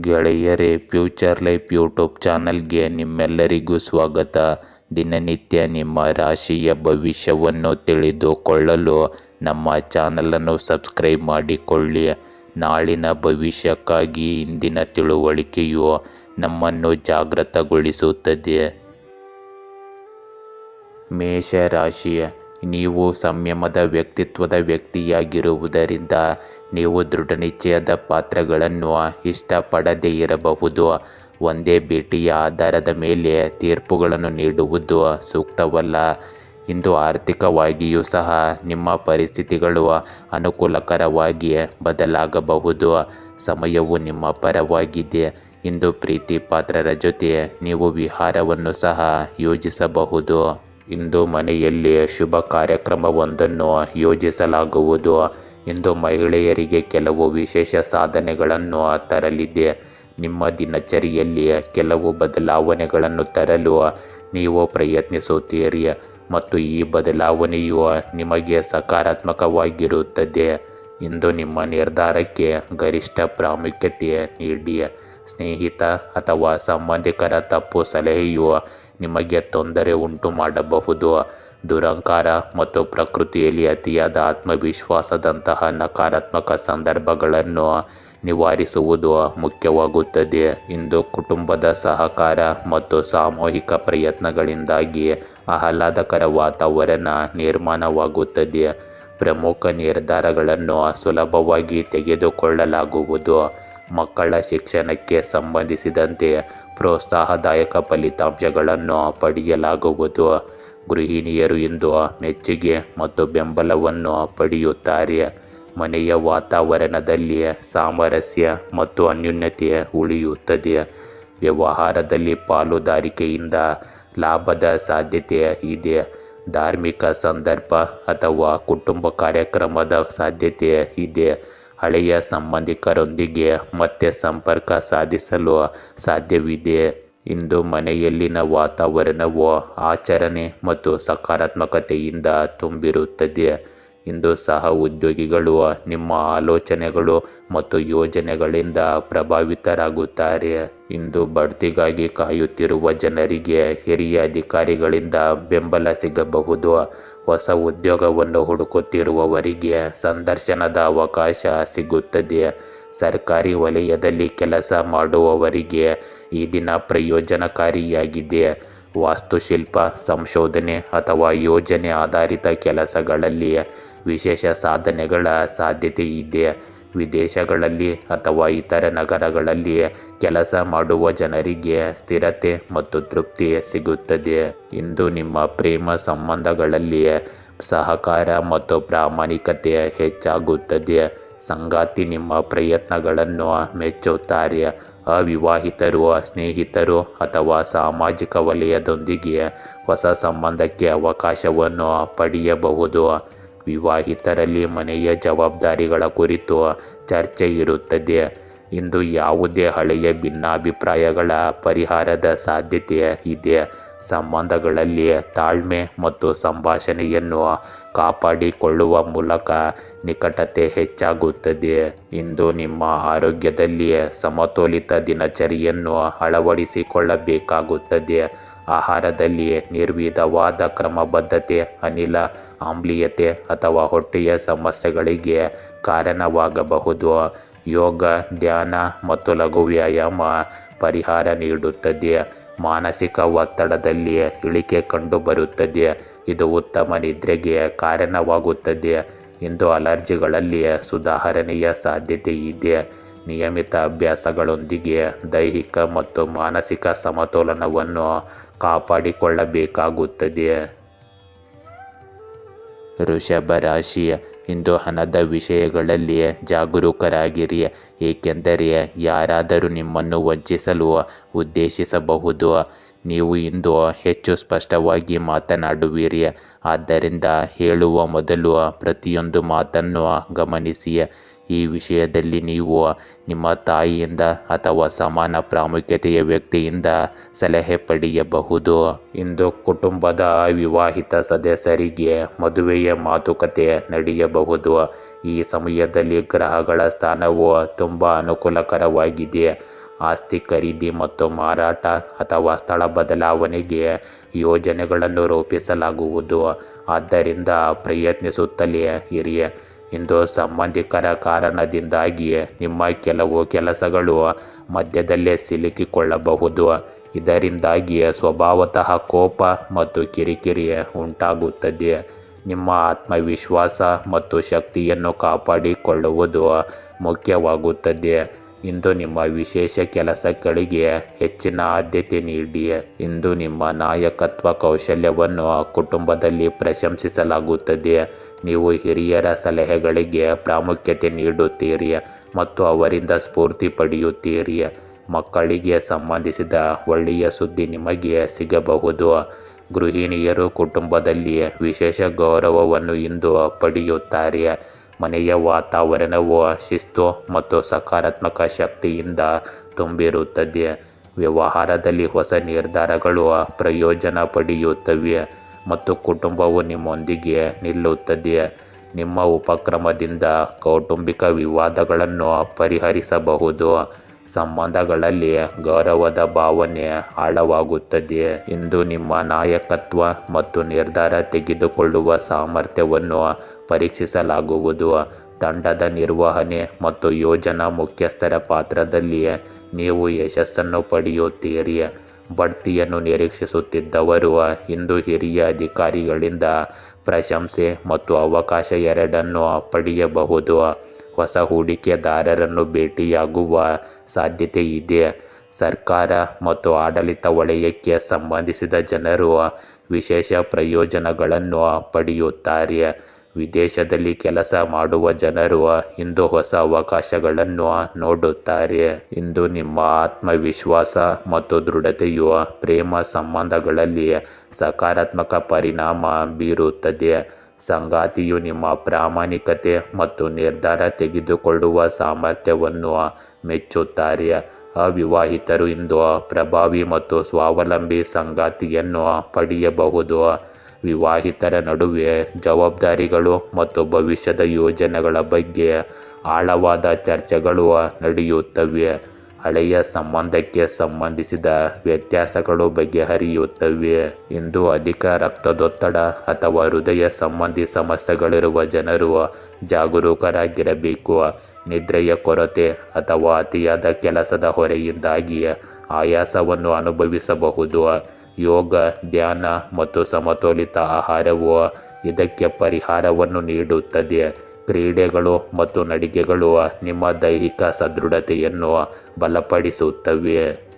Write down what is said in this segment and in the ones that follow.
ಗೆಳೆಯರೇ, future life YouTube ಚಾನಲ್ಗೆ ನಿಮ್ಮೆಲ್ಲರಿಗೂ ಸ್ವಾಗತ. ದಿನನಿತ್ಯ ನಿಮ್ಮ ರಾಶಿಯ ಭವಿಷ್ಯವನ್ನು ತಿಳಿದುಕೊಳ್ಳಲು ನಮ್ಮ ಚಾನಲನ್ನು ಸಬ್ಸ್ಕ್ರೈಬ್ ಮಾಡಿಕೊಳ್ಳಿ. ನಾಳಿನ ಭವಿಷ್ಯಕ್ಕಾಗಿ ಇಂದಿನ ತಿಳುವಳಿಕೆಯು ನಮ್ಮನ್ನು ಜಾಗೃತಗೊಳಿಸುತ್ತದೆ. ಮೇಷ ರಾಶಿ. ನೀವು ಸಂಯಮದ ವ್ಯಕ್ತಿತ್ವದ ವ್ಯಕ್ತಿಯಾಗಿರುವುದರಿಂದ ನೀವು ದೃಢನಿಶ್ಚಯದ ಪಾತ್ರಗಳನ್ನು ಇಷ್ಟಪಡದೇ ಇರಬಹುದು. ಒಂದೇ ಭೇಟಿಯ ಆಧಾರದ ಮೇಲೆ ತೀರ್ಪುಗಳನ್ನು ನೀಡುವುದು ಸೂಕ್ತವಲ್ಲ. ಇಂದು ಆರ್ಥಿಕವಾಗಿಯೂ ಸಹ ನಿಮ್ಮ ಪರಿಸ್ಥಿತಿಗಳು ಅನುಕೂಲಕರವಾಗಿ ಬದಲಾಗಬಹುದು. ಸಮಯವು ನಿಮ್ಮ ಪರವಾಗಿದೆ. ಇಂದು ಪ್ರೀತಿ ಪಾತ್ರರ ಜೊತೆ ನೀವು ವಿಹಾರವನ್ನು ಸಹ ಯೋಜಿಸಬಹುದು. ಇಂದು ಮನೆಯಲ್ಲಿ ಶುಭ ಕಾರ್ಯಕ್ರಮವೊಂದನ್ನು ಯೋಜಿಸಲಾಗುವುದು. ಇಂದು ಮಹಿಳೆಯರಿಗೆ ಕೆಲವು ವಿಶೇಷ ಸಾಧನೆಗಳನ್ನು ತರಲಿದೆ. ನಿಮ್ಮ ದಿನಚರಿಯಲ್ಲಿ ಕೆಲವು ಬದಲಾವಣೆಗಳನ್ನು ತರಲು ನೀವು ಪ್ರಯತ್ನಿಸುತ್ತೀರಿ ಮತ್ತು ಈ ಬದಲಾವಣೆಯು ನಿಮಗೆ ಸಕಾರಾತ್ಮಕವಾಗಿರುತ್ತದೆ. ಇಂದು ನಿಮ್ಮ ನಿರ್ಧಾರಕ್ಕೆ ಗರಿಷ್ಠ ಪ್ರಾಮುಖ್ಯತೆ ನೀಡಿ. ಸ್ನೇಹಿತ ಅಥವಾ ಸಂಬಂಧಿಕರ ತಪ್ಪು ಸಲಹೆಯು ನಿಮಗೆ ತೊಂದರೆ ಉಂಟು ಮಾಡಬಹುದು. ದುರಹಂಕಾರ ಮತ್ತು ಪ್ರಕೃತಿಯಲ್ಲಿ ಅತಿಯಾದ ಆತ್ಮವಿಶ್ವಾಸದಂತಹ ನಕಾರಾತ್ಮಕ ಸಂದರ್ಭಗಳನ್ನು ನಿವಾರಿಸುವುದು ಮುಖ್ಯವಾಗುತ್ತದೆ. ಇಂದು ಕುಟುಂಬದ ಸಹಕಾರ ಮತ್ತು ಸಾಮೂಹಿಕ ಪ್ರಯತ್ನಗಳಿಂದಾಗಿ ಆಹ್ಲಾದಕರ ವಾತಾವರಣ ನಿರ್ಮಾಣವಾಗುತ್ತದೆ. ಪ್ರಮುಖ ನಿರ್ಧಾರಗಳನ್ನು ಸುಲಭವಾಗಿ ತೆಗೆದುಕೊಳ್ಳಲಾಗುವುದು. ಮಕ್ಕಳ ಶಿಕ್ಷಣಕ್ಕೆ ಸಂಬಂಧಿಸಿದಂತೆ ಪ್ರೋತ್ಸಾಹದಾಯಕ ಫಲಿತಾಂಶಗಳನ್ನು ಪಡೆಯಲಾಗುವುದು. ಗೃಹಿಣಿಯರು ಇಂದು ಮೆಚ್ಚುಗೆ ಮತ್ತು ಬೆಂಬಲವನ್ನು ಪಡೆಯುತ್ತಾರೆ. ಮನೆಯ ವಾತಾವರಣದಲ್ಲಿ ಸಾಮರಸ್ಯ ಮತ್ತು ಅನ್ಯೋನ್ಯತೆ ಉಳಿಯುತ್ತದೆ. ವ್ಯವಹಾರದಲ್ಲಿ ಪಾಲುದಾರಿಕೆಯಿಂದ ಲಾಭದ ಸಾಧ್ಯತೆ ಇದೆ. ಧಾರ್ಮಿಕ ಸಂದರ್ಭ ಅಥವಾ ಕುಟುಂಬ ಕಾರ್ಯಕ್ರಮದ ಸಾಧ್ಯತೆ ಇದೆ. ಹಳೆಯ ಸಂಬಂಧಿಕರೊಂದಿಗೆ ಮತ್ತೆ ಸಂಪರ್ಕ ಸಾಧಿಸಲು ಸಾಧ್ಯವಿದೆ. ಇಂದು ಮನೆಯಲ್ಲಿನ ವಾತಾವರಣವು ಆಚರಣೆ ಮತ್ತು ಸಕಾರಾತ್ಮಕತೆಯಿಂದ ತುಂಬಿರುತ್ತದೆ. ಇಂದು ಸಹ ಉದ್ಯೋಗಿಗಳು ನಿಮ್ಮ ಆಲೋಚನೆಗಳು ಮತ್ತು ಯೋಜನೆಗಳಿಂದ ಪ್ರಭಾವಿತರಾಗುತ್ತಾರೆ. ಇಂದು ಬಡ್ತಿಗಾಗಿ ಕಾಯುತ್ತಿರುವ ಜನರಿಗೆ ಹಿರಿಯ ಅಧಿಕಾರಿಗಳಿಂದ ಬೆಂಬಲ ಸಿಗಬಹುದು. ಹೊಸ ಉದ್ಯೋಗವನ್ನು ಹುಡುಕುತ್ತಿರುವವರಿಗೆ ಸಂದರ್ಶನದ ಅವಕಾಶ ಸಿಗುತ್ತದೆ. ಸರ್ಕಾರಿ ವಲಯದಲ್ಲಿ ಕೆಲಸ ಮಾಡುವವರಿಗೆ ಈ ದಿನ ಪ್ರಯೋಜನಕಾರಿಯಾಗಿದೆ. ವಾಸ್ತುಶಿಲ್ಪ, ಸಂಶೋಧನೆ ಅಥವಾ ಯೋಜನೆ ಆಧಾರಿತ ಕೆಲಸಗಳಲ್ಲಿ ವಿಶೇಷ ಸಾಧನೆಗಳ ಸಾಧ್ಯತೆ ಇದೆ. ವಿದೇಶಗಳಲ್ಲಿ ಅಥವಾ ಇತರ ನಗರಗಳಲ್ಲಿ ಕೆಲಸ ಮಾಡುವ ಜನರಿಗೆ ಸ್ಥಿರತೆ ಮತ್ತು ತೃಪ್ತಿ ಸಿಗುತ್ತದೆ. ಇಂದು ನಿಮ್ಮ ಪ್ರೇಮ ಸಂಬಂಧಗಳಲ್ಲಿ ಸಹಕಾರ ಮತ್ತು ಪ್ರಾಮಾಣಿಕತೆ ಹೆಚ್ಚಾಗುತ್ತದೆ. ಸಂಗಾತಿ ನಿಮ್ಮ ಪ್ರಯತ್ನಗಳನ್ನು ಮೆಚ್ಚುತ್ತಾರೆ. ಅವಿವಾಹಿತರು ಸ್ನೇಹಿತರು ಅಥವಾ ಸಾಮಾಜಿಕ ವಲಯದೊಂದಿಗೆ ಹೊಸ ಸಂಬಂಧಕ್ಕೆ ಅವಕಾಶವನ್ನು ಪಡೆಯಬಹುದು. ವಿವಾಹಿತರಲ್ಲಿ ಮನೆಯ ಜವಾಬ್ದಾರಿಗಳ ಕುರಿತು ಚರ್ಚೆ ಇರುತ್ತದೆ. ಇಂದು ಯಾವುದೇ ಹಳೆಯ ಭಿನ್ನಾಭಿಪ್ರಾಯಗಳ ಪರಿಹಾರದ ಸಾಧ್ಯತೆ ಇದೆ. ಸಂಬಂಧಗಳಲ್ಲಿ ತಾಳ್ಮೆ ಮತ್ತು ಸಂಭಾಷಣೆಯನ್ನು ಕಾಪಾಡಿಕೊಳ್ಳುವ ಮೂಲಕ ನಿಕಟತೆ ಹೆಚ್ಚಾಗುತ್ತದೆ. ಇಂದು ನಿಮ್ಮ ಆರೋಗ್ಯದಲ್ಲಿ ಸಮತೋಲಿತ ದಿನಚರಿಯನ್ನು ಅಳವಡಿಸಿಕೊಳ್ಳಬೇಕಾಗುತ್ತದೆ. ಆಹಾರದಲ್ಲಿ ನಿರ್ವಿಧವಾದ ಕ್ರಮಬದ್ಧತೆ ಅನಿಲ ಆಮ್ಲೀಯತೆ ಅಥವಾ ಹೊಟ್ಟೆಯ ಸಮಸ್ಯೆಗಳಿಗೆ ಕಾರಣವಾಗಬಹುದು. ಯೋಗ, ಧ್ಯಾನ ಮತ್ತು ಲಘು ವ್ಯಾಯಾಮ ಪರಿಹಾರ ನೀಡುತ್ತದೆ. ಮಾನಸಿಕ ಒತ್ತಡದಲ್ಲಿ ಇಳಿಕೆ ಕಂಡುಬರುತ್ತದೆ. ಇದು ಉತ್ತಮ ನಿದ್ರೆಗೆ ಕಾರಣವಾಗುತ್ತದೆ. ಇಂದು ಅಲರ್ಜಿಗಳಲ್ಲಿ ಸುಧಾರಣೆಯ ಸಾಧ್ಯತೆ ಇದೆ. ನಿಯಮಿತ ಅಭ್ಯಾಸಗಳೊಂದಿಗೆ ದೈಹಿಕ ಮತ್ತು ಮಾನಸಿಕ ಸಮತೋಲನವನ್ನು ಕಾಪಾಡಿಕೊಳ್ಳಬೇಕಾಗುತ್ತದೆ. ವೃಷಭ ರಾಶಿ. ಇಂದು ಹಣದ ವಿಷಯಗಳಲ್ಲಿ ಜಾಗರೂಕರಾಗಿರಿ, ಏಕೆಂದರೆ ಯಾರಾದರೂ ನಿಮ್ಮನ್ನು ವಂಚಿಸಲು ಉದ್ದೇಶಿಸಬಹುದು. ನೀವು ಇಂದು ಹೆಚ್ಚು ಸ್ಪಷ್ಟವಾಗಿ ಮಾತನಾಡುವಿರಿ. ಆದ್ದರಿಂದ ಹೇಳುವ ಮೊದಲು ಪ್ರತಿಯೊಂದು ಮಾತನ್ನು ಗಮನಿಸಿ. ಈ ವಿಷಯದಲ್ಲಿ ನೀವು ನಿಮ್ಮ ತಾಯಿಯಿಂದ ಅಥವಾ ಸಮಾನ ಪ್ರಾಮುಖ್ಯತೆಯ ವ್ಯಕ್ತಿಯಿಂದ ಸಲಹೆ ಪಡೆಯಬಹುದು. ಇಂದು ಕುಟುಂಬದ ಅವಿವಾಹಿತ ಸದಸ್ಯರಿಗೆ ಮದುವೆಯ ಮಾತುಕತೆ ನಡೆಯಬಹುದು. ಈ ಸಮಯದಲ್ಲಿ ಗ್ರಹಗಳ ಸ್ಥಾನವು ತುಂಬ ಅನುಕೂಲಕರವಾಗಿದೆ. ಆಸ್ತಿ ಖರೀದಿ ಮತ್ತು ಮಾರಾಟ ಅಥವಾ ಸ್ಥಳ ಬದಲಾವಣೆಗೆ ಯೋಜನೆಗಳನ್ನು ರೂಪಿಸಲಾಗುವುದು. ಆದ್ದರಿಂದ ಪ್ರಯತ್ನಿಸುತ್ತಲೇ ಇರಿ. ಇಂದು ಸಂಬಂಧಿಕರ ಕಾರಣದಿಂದಾಗಿ ನಿಮ್ಮ ಕೆಲವು ಕೆಲಸಗಳು ಮಧ್ಯದಲ್ಲೇ ಸಿಲುಕಿಕೊಳ್ಳಬಹುದು. ಇದರಿಂದಾಗಿ ಸ್ವಭಾವತಃ ಕೋಪ ಮತ್ತು ಕಿರಿಕಿರಿ ಉಂಟಾಗುತ್ತದೆ. ನಿಮ್ಮ ಆತ್ಮವಿಶ್ವಾಸ ಮತ್ತು ಶಕ್ತಿಯನ್ನು ಕಾಪಾಡಿಕೊಳ್ಳುವುದು ಮುಖ್ಯವಾಗುತ್ತದೆ. ಇಂದು ನಿಮ್ಮ ವಿಶೇಷ ಕೆಲಸಗಳಿಗೆ ಹೆಚ್ಚಿನ ಆದ್ಯತೆ ನೀಡಿ. ಇಂದು ನಿಮ್ಮ ನಾಯಕತ್ವ ಕೌಶಲ್ಯವನ್ನು ಕುಟುಂಬದಲ್ಲಿ ಪ್ರಶಂಸಿಸಲಾಗುತ್ತದೆ. ನೀವು ಹಿರಿಯರ ಸಲಹೆಗಳಿಗೆ ಪ್ರಾಮುಖ್ಯತೆ ನೀಡುತ್ತೀರಿ ಮತ್ತು ಅವರಿಂದ ಸ್ಫೂರ್ತಿ ಪಡೆಯುತ್ತೀರಿ. ಮಕ್ಕಳಿಗೆ ಸಂಬಂಧಿಸಿದ ಒಳ್ಳೆಯ ಸುದ್ದಿ ನಿಮಗೆ ಸಿಗಬಹುದು. ಗೃಹಿಣಿಯರು ಕುಟುಂಬದಲ್ಲಿ ವಿಶೇಷ ಗೌರವವನ್ನು ಇಂದು ಪಡೆಯುತ್ತಾರೆ. ಮನೆಯ ವಾತಾವರಣವು ಶಿಸ್ತು ಮತ್ತು ಸಕಾರಾತ್ಮಕ ಶಕ್ತಿಯಿಂದ ತುಂಬಿರುತ್ತದೆ. ವ್ಯವಹಾರದಲ್ಲಿ ಹೊಸ ನಿರ್ಧಾರಗಳು ಪ್ರಯೋಜನ ಪಡೆಯುತ್ತವೆ ಮತ್ತು ಕುಟುಂಬವು ನಿಮ್ಮೊಂದಿಗೆ ನಿಲ್ಲುತ್ತದೆ. ನಿಮ್ಮ ಉಪಕ್ರಮದಿಂದ ಕೌಟುಂಬಿಕ ವಿವಾದಗಳನ್ನು ಪರಿಹರಿಸಬಹುದು. ಸಂಬಂಧಗಳಲ್ಲಿ ಗೌರವದ ಭಾವನೆ ಆಳವಾಗುತ್ತದೆ. ಇಂದು ನಿಮ್ಮ ನಾಯಕತ್ವ ಮತ್ತು ನಿರ್ಧಾರ ತೆಗೆದುಕೊಳ್ಳುವ ಸಾಮರ್ಥ್ಯವನ್ನು ಪರೀಕ್ಷಿಸಲಾಗುವುದು. ತಂಡದ ನಿರ್ವಹಣೆ ಮತ್ತು ಯೋಜನಾ ಮುಖ್ಯಸ್ಥರ ಪಾತ್ರದಲ್ಲಿ ನೀವು ಯಶಸ್ಸನ್ನು ಪಡೆಯುತ್ತೀರಿ. ಬಡ್ತಿಯನ್ನು ನಿರೀಕ್ಷಿಸುತ್ತಿದ್ದವರು ಇಂದು ಹಿರಿಯ ಅಧಿಕಾರಿಗಳಿಂದ ಪ್ರಶಂಸೆ ಮತ್ತು ಅವಕಾಶ ಎರಡನ್ನೂ ಪಡೆಯಬಹುದು. ಹೊಸ ಹೂಡಿಕೆದಾರರನ್ನು ಭೇಟಿಯಾಗುವ ಸಾಧ್ಯತೆ ಇದೆ. ಸರ್ಕಾರ ಮತ್ತು ಆಡಳಿತ ವಲಯಕ್ಕೆ ಸಂಬಂಧಿಸಿದ ಜನರು ವಿಶೇಷ ಪ್ರಯೋಜನಗಳನ್ನು ಪಡೆಯುತ್ತಾರೆ. ವಿದೇಶದಲ್ಲಿ ಕೆಲಸ ಮಾಡುವ ಜನರು ಇಂದು ಹೊಸ ಅವಕಾಶಗಳನ್ನು ನೋಡುತ್ತಾರೆ. ಇಂದು ನಿಮ್ಮ ಆತ್ಮವಿಶ್ವಾಸ ಮತ್ತು ದೃಢತೆಯು ಪ್ರೇಮ ಸಂಬಂಧಗಳಲ್ಲಿ ಸಕಾರಾತ್ಮಕ ಪರಿಣಾಮ ಬೀರುತ್ತದೆ. ಸಂಗಾತಿಯು ನಿಮ್ಮ ಪ್ರಾಮಾಣಿಕತೆ ಮತ್ತು ನಿರ್ಧಾರ ತೆಗೆದುಕೊಳ್ಳುವ ಸಾಮರ್ಥ್ಯವನ್ನು ಮೆಚ್ಚುತ್ತಾರೆ. ಅವಿವಾಹಿತರು ಇಂದು ಪ್ರಭಾವಿ ಮತ್ತು ಸ್ವಾವಲಂಬಿ ಸಂಗಾತಿಯನ್ನು ಪಡೆಯಬಹುದು. ವಿವಾಹಿತರ ನಡುವೆ ಜವಾಬ್ದಾರಿಗಳು ಮತ್ತು ಭವಿಷ್ಯದ ಯೋಜನೆಗಳ ಬಗ್ಗೆ ಆಳವಾದ ಚರ್ಚೆಗಳು ನಡೆಯುತ್ತವೆ. ಹಳೆಯ ಸಂಬಂಧಕ್ಕೆ ಸಂಬಂಧಿಸಿದ ವ್ಯತ್ಯಾಸಗಳು ಬಗೆಹರಿಯುತ್ತವೆ. ಇಂದು ಅಧಿಕ ರಕ್ತದೊತ್ತಡ ಅಥವಾ ಹೃದಯ ಸಂಬಂಧಿ ಸಮಸ್ಯೆಗಳಿರುವ ಜನರು ಜಾಗರೂಕರಾಗಿರಬೇಕು. ನಿದ್ರೆಯ ಕೊರತೆ ಅಥವಾ ಅತಿಯಾದ ಕೆಲಸದ ಹೊರೆಯಿಂದಾಗಿ ಆಯಾಸವನ್ನು ಅನುಭವಿಸಬಹುದು. ಯೋಗ, ಧ್ಯಾನ ಮತ್ತು ಸಮತೋಲಿತ ಆಹಾರವು ಇದಕ್ಕೆ ಪರಿಹಾರವನ್ನು ನೀಡುತ್ತದೆ. ಕ್ರೀಡೆಗಳು ಮತ್ತು ನಡಿಗೆಗಳು ನಿಮ್ಮ ದೈಹಿಕ ಸದೃಢತೆಯನ್ನು ಬಲಪಡಿಸುತ್ತವೆ.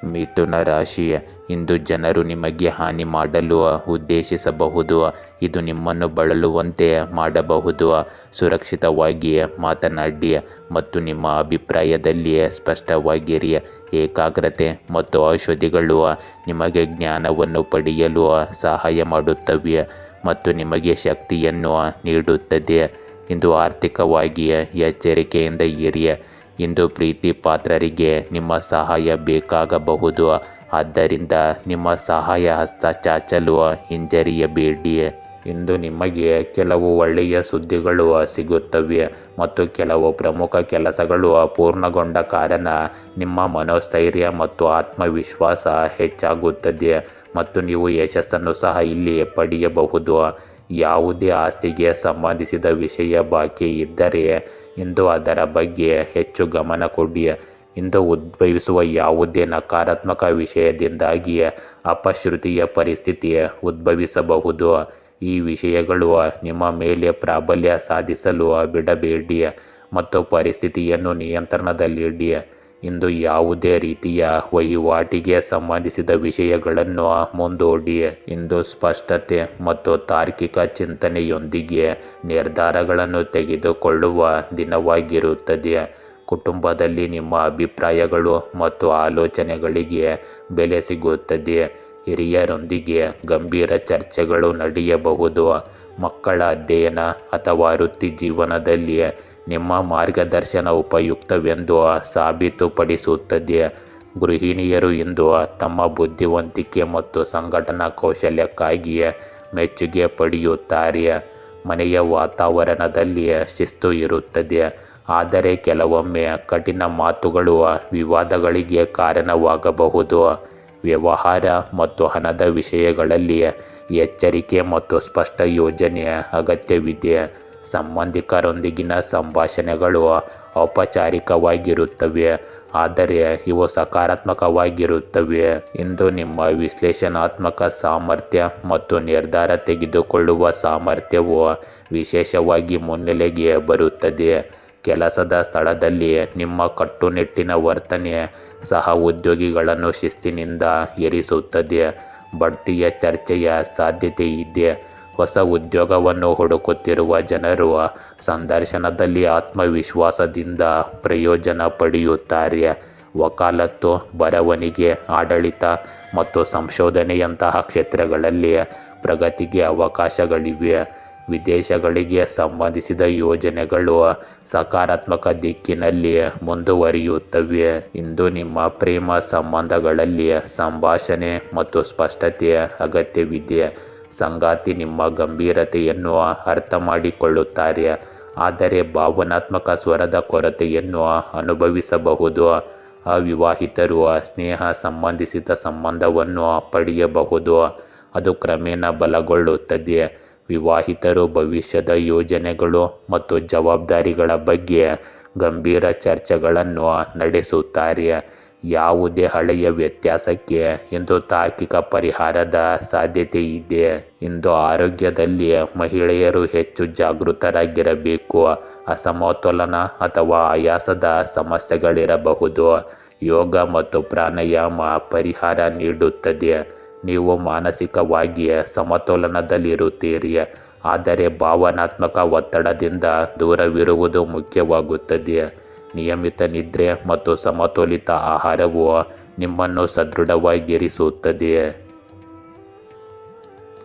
ಮಿಥುನ ರಾಶಿ. ಇಂದು ಜನರು ನಿಮಗೆ ಹಾನಿ ಮಾಡಲು ಉದ್ದೇಶಿಸಬಹುದು. ಇದು ನಿಮ್ಮನ್ನು ಬಳಲುವಂತೆ ಮಾಡಬಹುದು. ಸುರಕ್ಷಿತವಾಗಿ ಮಾತನಾಡಿ ಮತ್ತು ನಿಮ್ಮ ಅಭಿಪ್ರಾಯದಲ್ಲಿ ಸ್ಪಷ್ಟವಾಗಿರಿ. ಏಕಾಗ್ರತೆ ಮತ್ತು ಔಷಧಿಗಳು ನಿಮಗೆ ಜ್ಞಾನವನ್ನು ಪಡೆಯಲು ಸಹಾಯ ಮಾಡುತ್ತವೆ ಮತ್ತು ನಿಮಗೆ ಶಕ್ತಿಯನ್ನು ನೀಡುತ್ತದೆ. ಇಂದು ಆರ್ಥಿಕವಾಗಿ ಎಚ್ಚರಿಕೆಯಿಂದ ಇರಿ. ಇಂದು ಪ್ರೀತಿ ಪಾತ್ರರಿಗೆ ನಿಮ್ಮ ಸಹಾಯ ಬೇಕಾಗಬಹುದು. ಆದ್ದರಿಂದ ನಿಮ್ಮ ಸಹಾಯ ಹಸ್ತ ಚಾಚಲು ಹಿಂಜರಿಯಬೇಡಿ. ಇಂದು ನಿಮಗೆ ಕೆಲವು ಒಳ್ಳೆಯ ಸುದ್ದಿಗಳು ಸಿಗುತ್ತವೆ ಮತ್ತು ಕೆಲವು ಪ್ರಮುಖ ಕೆಲಸಗಳು ಪೂರ್ಣಗೊಂಡ ಕಾರಣ ನಿಮ್ಮ ಮನೋಸ್ಥೈರ್ಯ ಮತ್ತು ಆತ್ಮವಿಶ್ವಾಸ ಹೆಚ್ಚಾಗುತ್ತದೆ ಮತ್ತು ನೀವು ಯಶಸ್ಸನ್ನು ಸಹ ಇಲ್ಲಿ ಪಡೆಯಬಹುದು. ಯಾವುದೇ ಆಸ್ತಿಗೆ ಸಂಬಂಧಿಸಿದ ವಿಷಯ ಬಾಕಿ ಇದ್ದರೆ ಇಂದು ಅದರ ಬಗ್ಗೆ ಹೆಚ್ಚು ಗಮನ ಕೊಡಿ. ಇಂದು ಉದ್ಭವಿಸುವ ಯಾವುದೇ ನಕಾರಾತ್ಮಕ ವಿಷಯದಿಂದಾಗಿ ಅಪಶ್ರುತಿಯ ಪರಿಸ್ಥಿತಿ ಉದ್ಭವಿಸಬಹುದು. ಈ ವಿಷಯಗಳು ನಿಮ್ಮ ಮೇಲೆ ಪ್ರಾಬಲ್ಯ ಸಾಧಿಸಲು ಬಿಡಬೇಡಿ ಮತ್ತು ಪರಿಸ್ಥಿತಿಯನ್ನು ನಿಯಂತ್ರಣದಲ್ಲಿಡಿ. ಇಂದು ಯಾವುದೇ ರೀತಿಯ ವಹಿವಾಟಿಗೆ ಸಂಬಂಧಿಸಿದ ವಿಷಯಗಳನ್ನು ಮುಂದೂಡಿ. ಇಂದು ಸ್ಪಷ್ಟತೆ ಮತ್ತು ತಾರ್ಕಿಕ ಚಿಂತನೆಯೊಂದಿಗೆ ನಿರ್ಧಾರಗಳನ್ನು ತೆಗೆದುಕೊಳ್ಳುವ ದಿನವಾಗಿರುತ್ತದೆ. ಕುಟುಂಬದಲ್ಲಿ ನಿಮ್ಮ ಅಭಿಪ್ರಾಯಗಳು ಮತ್ತು ಆಲೋಚನೆಗಳಿಗೆ ಬೆಲೆ ಸಿಗುತ್ತದೆ. ಹಿರಿಯರೊಂದಿಗೆ ಗಂಭೀರ ಚರ್ಚೆಗಳು ನಡೆಯಬಹುದು. ಮಕ್ಕಳ ಅಧ್ಯಯನ ಅಥವಾ ವೃತ್ತಿ ಜೀವನದಲ್ಲಿ ನಿಮ್ಮ ಮಾರ್ಗದರ್ಶನ ಉಪಯುಕ್ತವೆಂದು ಸಾಬೀತುಪಡಿಸುತ್ತದೆ. ಗೃಹಿಣಿಯರು ಇಂದು ತಮ್ಮ ಬುದ್ಧಿವಂತಿಕೆ ಮತ್ತು ಸಂಘಟನಾ ಕೌಶಲ್ಯಕ್ಕಾಗಿ ಮೆಚ್ಚುಗೆ ಪಡೆಯುತ್ತಾರೆ. ಮನೆಯ ವಾತಾವರಣದಲ್ಲಿ ಶಿಸ್ತು ಇರುತ್ತದೆ. ಆದರೆ ಕೆಲವೊಮ್ಮೆ ಕಠಿಣ ಮಾತುಗಳು ವಿವಾದಗಳಿಗೆ ಕಾರಣವಾಗಬಹುದು. ವ್ಯವಹಾರ ಮತ್ತು ಹಣದ ವಿಷಯಗಳಲ್ಲಿ ಎಚ್ಚರಿಕೆ ಮತ್ತು ಸ್ಪಷ್ಟ ಯೋಜನೆ ಅಗತ್ಯವಿದೆ. ಸಂಬಂಧಿಕರೊಂದಿಗಿನ ಸಂಭಾಷಣೆಗಳು ಔಪಚಾರಿಕವಾಗಿರುತ್ತವೆ, ಆದರೆ ಇವು ಸಕಾರಾತ್ಮಕವಾಗಿರುತ್ತವೆ. ಇಂದು ನಿಮ್ಮ ವಿಶ್ಲೇಷಣಾತ್ಮಕ ಸಾಮರ್ಥ್ಯ ಮತ್ತು ನಿರ್ಧಾರ ತೆಗೆದುಕೊಳ್ಳುವ ಸಾಮರ್ಥ್ಯವು ವಿಶೇಷವಾಗಿ ಮುನ್ನೆಲೆಗೆ ಬರುತ್ತದೆ. ಕೆಲಸದ ಸ್ಥಳದಲ್ಲಿ ನಿಮ್ಮ ಕಟ್ಟುನಿಟ್ಟಿನ ವರ್ತನೆ ಸಹ ಉದ್ಯೋಗಿಗಳನ್ನು ಶಿಸ್ತಿನಿಂದ ಇರಿಸುತ್ತದೆ. ಬಡ್ತಿಯ ಚರ್ಚೆಯ ಸಾಧ್ಯತೆ ಇದೆ. ಹೊಸ ಉದ್ಯೋಗವನ್ನು ಹುಡುಕುತ್ತಿರುವ ಜನರು ಸಂದರ್ಶನದಲ್ಲಿ ಆತ್ಮವಿಶ್ವಾಸದಿಂದ ಪ್ರಯೋಜನ ಪಡೆಯುತ್ತಾರೆ. ವಕಾಲತ್ತು, ಬರವಣಿಗೆ, ಆಡಳಿತ ಮತ್ತು ಸಂಶೋಧನೆಯಂತಹ ಕ್ಷೇತ್ರಗಳಲ್ಲಿ ಪ್ರಗತಿಗೆ ಅವಕಾಶಗಳಿವೆ. ವಿದೇಶಗಳಿಗೆ ಸಂಬಂಧಿಸಿದ ಯೋಜನೆಗಳು ಸಕಾರಾತ್ಮಕ ದಿಕ್ಕಿನಲ್ಲಿ ಮುಂದುವರಿಯುತ್ತವೆ. ಇಂದು ನಿಮ್ಮ ಪ್ರೇಮ ಸಂಬಂಧಗಳಲ್ಲಿ ಸಂಭಾಷಣೆ ಮತ್ತು ಸ್ಪಷ್ಟತೆಯ ಅಗತ್ಯವಿದೆ. ಸಂಗಾತಿ ನಿಮ್ಮ ಗಂಭೀರತೆಯನ್ನು ಅರ್ಥ ಮಾಡಿಕೊಳ್ಳುತ್ತಾರೆ, ಆದರೆ ಭಾವನಾತ್ಮಕ ಸ್ವರದ ಕೊರತೆಯನ್ನು ಅನುಭವಿಸಬಹುದು. ಅವಿವಾಹಿತರು ಸ್ನೇಹ ಸಂಬಂಧಿಸಿದ ಸಂಬಂಧವನ್ನು ಪಡೆಯಬಹುದು, ಅದು ಕ್ರಮೇಣ ಬಲಗೊಳ್ಳುತ್ತದೆ. ವಿವಾಹಿತರು ಭವಿಷ್ಯದ ಯೋಜನೆಗಳು ಮತ್ತು ಜವಾಬ್ದಾರಿಗಳ ಬಗ್ಗೆ ಗಂಭೀರ ಚರ್ಚೆಗಳನ್ನು ನಡೆಸುತ್ತಾರೆ. ಯಾವುದೇ ಹಳೆಯ ವ್ಯತ್ಯಾಸಕ್ಕೆ ಇಂದು ತಾರ್ಕಿಕ ಪರಿಹಾರದ ಸಾಧ್ಯತೆ ಇದೆ. ಇಂದು ಆರೋಗ್ಯದಲ್ಲಿ ಮಹಿಳೆಯರು ಹೆಚ್ಚು ಜಾಗೃತರಾಗಿರಬೇಕು. ಅಸಮತೋಲನ ಅಥವಾ ಆಯಾಸದ ಸಮಸ್ಯೆಗಳಿರಬಹುದು. ಯೋಗ ಮತ್ತು ಪ್ರಾಣಾಯಾಮ ಪರಿಹಾರ ನೀಡುತ್ತದೆ. ನೀವು ಮಾನಸಿಕವಾಗಿ ಸಮತೋಲನದಲ್ಲಿರುತ್ತೀರಿ, ಆದರೆ ಭಾವನಾತ್ಮಕ ಒತ್ತಡದಿಂದ ದೂರವಿರುವುದು ಮುಖ್ಯವಾಗುತ್ತದೆ. ನಿಯಮಿತ ನಿದ್ರೆ ಮತ್ತು ಸಮತೋಲಿತ ಆಹಾರವು ನಿಮ್ಮನ್ನು ಸದೃಢವಾಗಿರಿಸುತ್ತದೆ.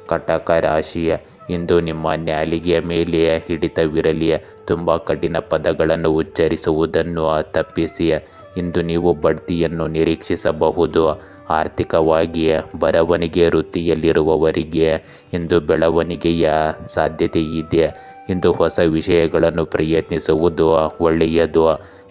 ಕಟಕ ರಾಶಿ, ಇಂದು ನಿಮ್ಮ ನಾಲಿಗೆಯ ಮೇಲೆ ಹಿಡಿತವಿರಲಿ. ತುಂಬ ಕಠಿಣ ಪದಗಳನ್ನು ಉಚ್ಚರಿಸುವುದನ್ನು ತಪ್ಪಿಸಿ. ಇಂದು ನೀವು ಬಡ್ತಿಯನ್ನು ನಿರೀಕ್ಷಿಸಬಹುದು. ಆರ್ಥಿಕವಾಗಿ ಬರವಣಿಗೆ ವೃತ್ತಿಯಲ್ಲಿರುವವರಿಗೆ ಇಂದು ಬೆಳವಣಿಗೆಯ ಸಾಧ್ಯತೆ ಇದೆ. ಇಂದು ಹೊಸ ವಿಷಯಗಳನ್ನು ಪ್ರಯತ್ನಿಸುವುದು ಒಳ್ಳೆಯದು